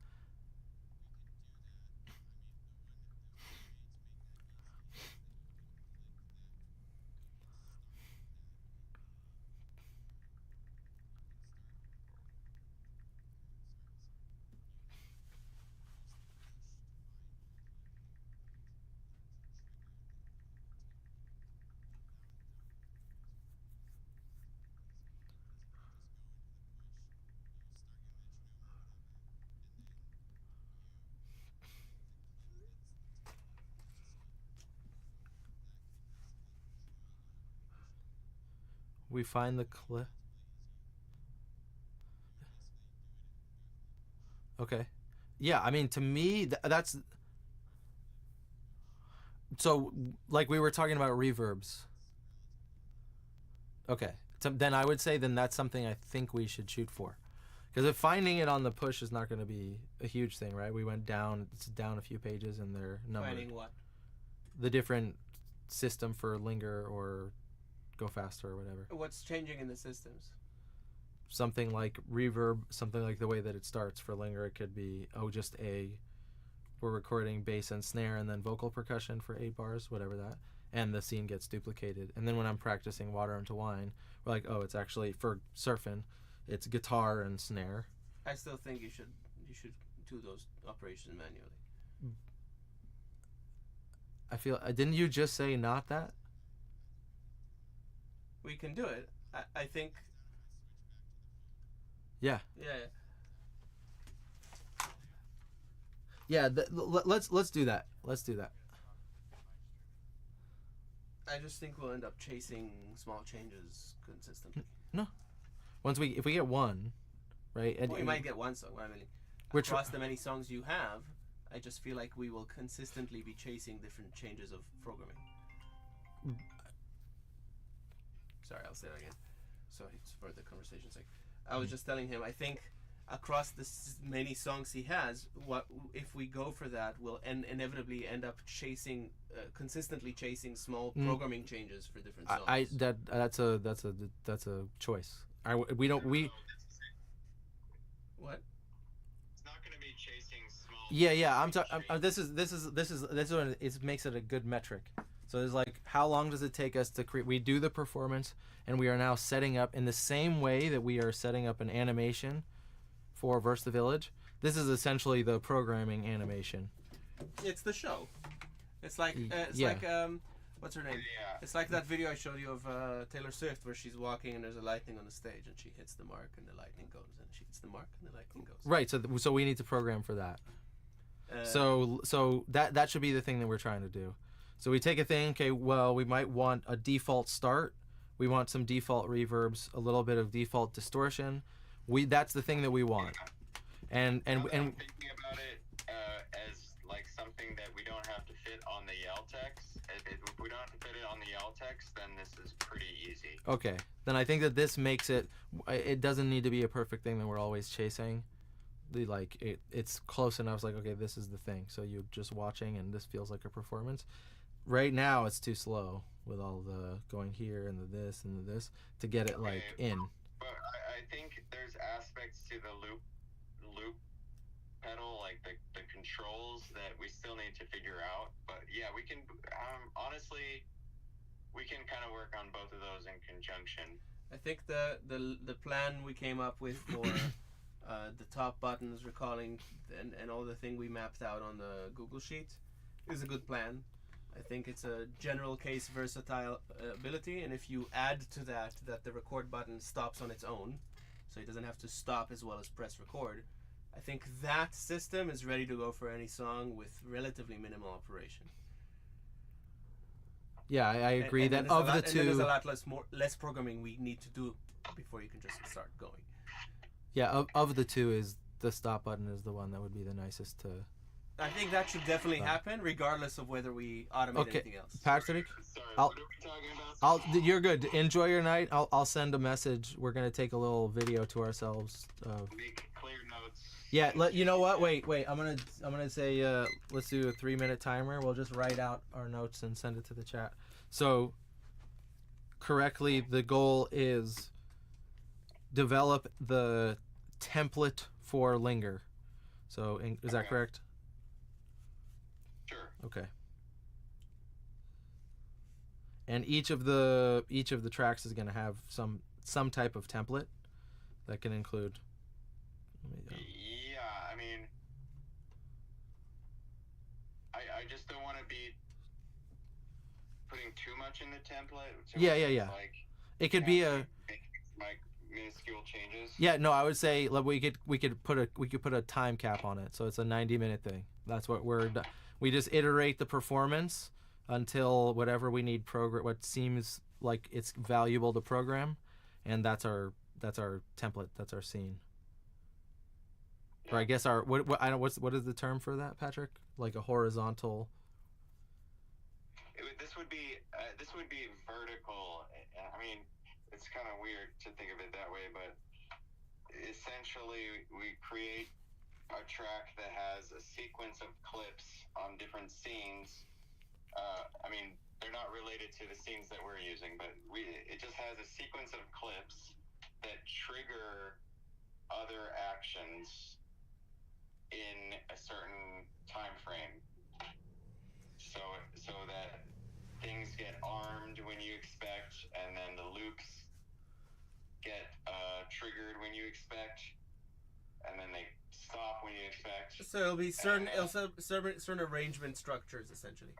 B: We find the clip. Okay. Yeah, I mean, to me, that's so. Like we were talking about reverbs. Okay. Then I would say then that's something I think we should shoot for, because if finding it on the push is not going to be a huge thing, right? We went down. It's down a few pages and they're numbered.
A: Finding what?
B: The different system for linger or go faster or whatever.
A: What's changing in the systems?
B: Something like reverb, something like the way that it starts for linger. It could be just we're recording bass and snare and then vocal percussion for 8 bars, whatever that, and the scene gets duplicated. And then when I'm practicing Water into Wine, we're like, oh, it's actually for surfing, it's guitar and snare.
A: I still think you should do those operations manually.
B: I feel didn't you just say not that?
A: We can do it. I think.
B: Yeah.
A: Yeah.
B: Yeah. Let's do that. Let's do that.
A: I just think we'll end up chasing small changes consistently.
B: No. If we get one, right? And
A: we might get one song. I mean, across the many songs you have, I just feel like we will consistently be chasing different changes of programming. Sorry, I'll say that again. So it's for the conversation's sake. I was just telling him, I think across the many songs he has, what if we go for that, we'll inevitably end up chasing, consistently chasing small programming changes for different songs.
B: That's a choice. We don't.
A: What?
C: It's not going to be chasing small.
B: Yeah. I'm talking. This is when it makes it a good metric. So there's like, how long does it take us to create? We do the performance, and we are now setting up in the same way that we are setting up an animation for Verse the Village. This is essentially the programming animation.
A: It's the show. It's like what's her name?
C: Yeah.
A: It's like that video I showed you of Taylor Swift where she's walking and there's a lightning on the stage and she hits the mark and the lightning goes, and she hits the mark and the lightning goes.
B: Right. So we need to program for that. So that should be the thing that we're trying to do. So we take a thing, okay, well, we might want a default start. We want some default reverbs, a little bit of default distortion. That's the thing that we want. And
C: I'm thinking about it as like something that we don't have to fit on the Yell text. If we don't have to fit it on the Yell text, then this is pretty easy.
B: Okay. Then I think that this makes it doesn't need to be a perfect thing that we're always chasing. It's close enough. It's like, okay, this is the thing. So you're just watching and this feels like a performance. Right now it's too slow with all the going here and the this and the this to get it in.
C: But I think there's aspects to the loop pedal, like the controls, that we still need to figure out. But yeah, we can honestly we can kind of work on both of those in conjunction.
A: I think the plan we came up with for the top buttons recalling and all the thing we mapped out on the Google Sheet is a good plan. I think it's a general case versatile ability, and if you add to that the record button stops on its own, so it doesn't have to stop as well as press record, I think that system is ready to go for any song with relatively minimal operation.
B: Yeah, I agree
A: And
B: that
A: then
B: of
A: there's
B: the
A: and then there's a
B: two,
A: lot less programming we need to do before you can just start going.
B: yeah, of the two is the stop button is the one that would be the nicest to.
A: I think that should definitely happen, regardless of whether we automate anything
B: Okay,
A: else.
B: Patrick,
C: Sorry,
B: I'll-
C: what are we talking about?
B: you're good. Enjoy your night. I'll send a message. We're gonna take a little video to ourselves.
C: Make clear notes.
B: Yeah, you know what? Wait. I'm gonna say let's do a 3-minute timer. We'll just write out our notes and send it to the chat. So, correctly, the goal is develop the template for Linger. So, is that
C: Okay.
B: correct?
C: Sure.
B: Okay. And each of the tracks is going to have some type of template that can include.
C: Yeah, I mean, I just don't want to be putting too much in the template.
B: Yeah.
C: Like,
B: It could be a.
C: like minuscule changes.
B: Yeah, no, I would say like, we could put a time cap on it, so it's a 90-minute thing. That's what we just iterate the performance until whatever we need what seems like it's valuable to program, and that's our template. That's our scene. Or I guess what is the term for that, Patrick? Like a horizontal.
C: This would be vertical. I mean, it's kind of weird to think of it that way, but essentially we create a track that has a sequence of clips on different scenes. I mean, they're not related to the scenes that we're using, but it just has a sequence of clips that trigger other actions in a certain time frame. So that things get armed when you expect, and then the loops get triggered when you expect, and then they stop when you expect.
A: So it'll be certain arrangement structures, essentially.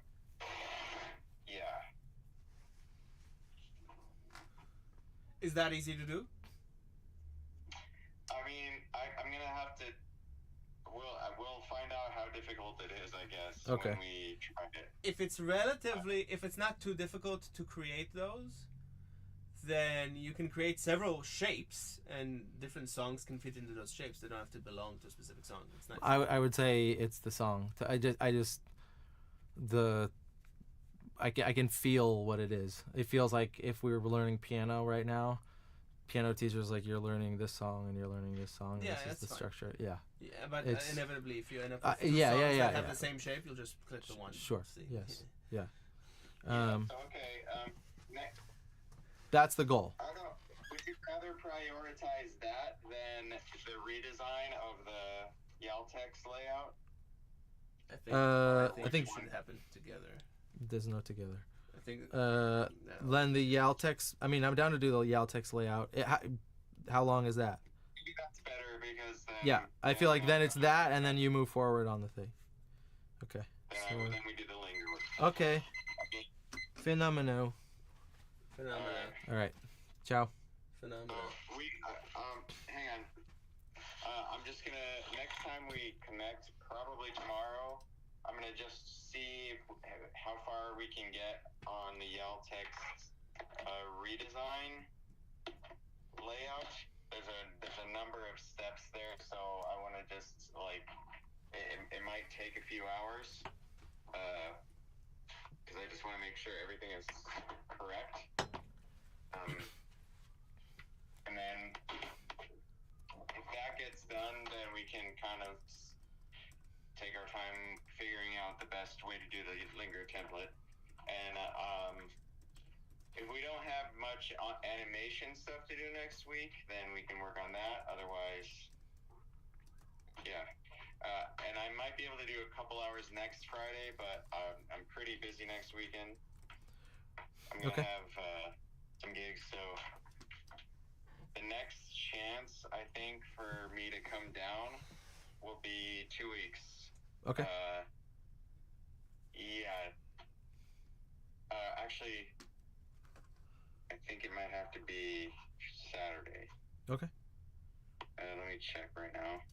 C: Yeah.
A: Is that easy to do?
C: I mean, I'm gonna have to. We'll find out how difficult it is, I guess,
B: Okay.
C: when we try it.
A: If it's not too difficult to create those, then you can create several shapes, and different songs can fit into those shapes. They don't have to belong to a specific song. It's nice.
B: I would say it's the song. I can feel what it is. It feels like if we were learning piano right now, piano teacher's like, you're learning this song and you're learning this song.
A: Yeah,
B: this is
A: that's
B: the
A: fine.
B: structure. Yeah.
A: Yeah, but
B: It's-
A: inevitably, if you end up with two
B: yeah,
A: songs
B: yeah,
A: that have
B: yeah.
A: the same shape, you'll just click the one.
B: Sure.
A: See?
B: Yes. Yeah.
C: Okay. Next.
B: That's the goal.
C: I don't. Would you rather prioritize that than the redesign of the Yaltex layout?
A: I think
B: I think-
A: it should happen together.
B: There's no together.
A: I think.
B: Then the Yaltex. I mean, I'm down to do the Yaltex layout. How long is that?
C: Maybe that's better because then.
B: Yeah, I feel like then it's that, and then you move forward on the thing. Okay.
C: Then we do the linger.
B: Okay. Phenomenal.
A: Phenomena.
B: All right. Ciao.
A: Phenomena.
C: Hang on. I'm just gonna, next time we connect, probably tomorrow, I'm gonna just see how far we can get on the Yaltex redesign layout. There's a number of steps there, so I want to just it might take a few hours, because I just want to make sure everything is correct. And then if that gets done, then we can kind of take our time figuring out the best way to do the Linger template. And if we don't have much animation stuff to do next week, then we can work on that. Otherwise, yeah. And I might be able to do a couple hours next Friday, but I'm pretty busy next weekend. I'm going to have some gigs, so the next chance, I think, for me to come down will be 2 weeks.
B: Okay.
C: Yeah. Actually, I think it might have to be Saturday.
B: Okay.
C: Let me check right now.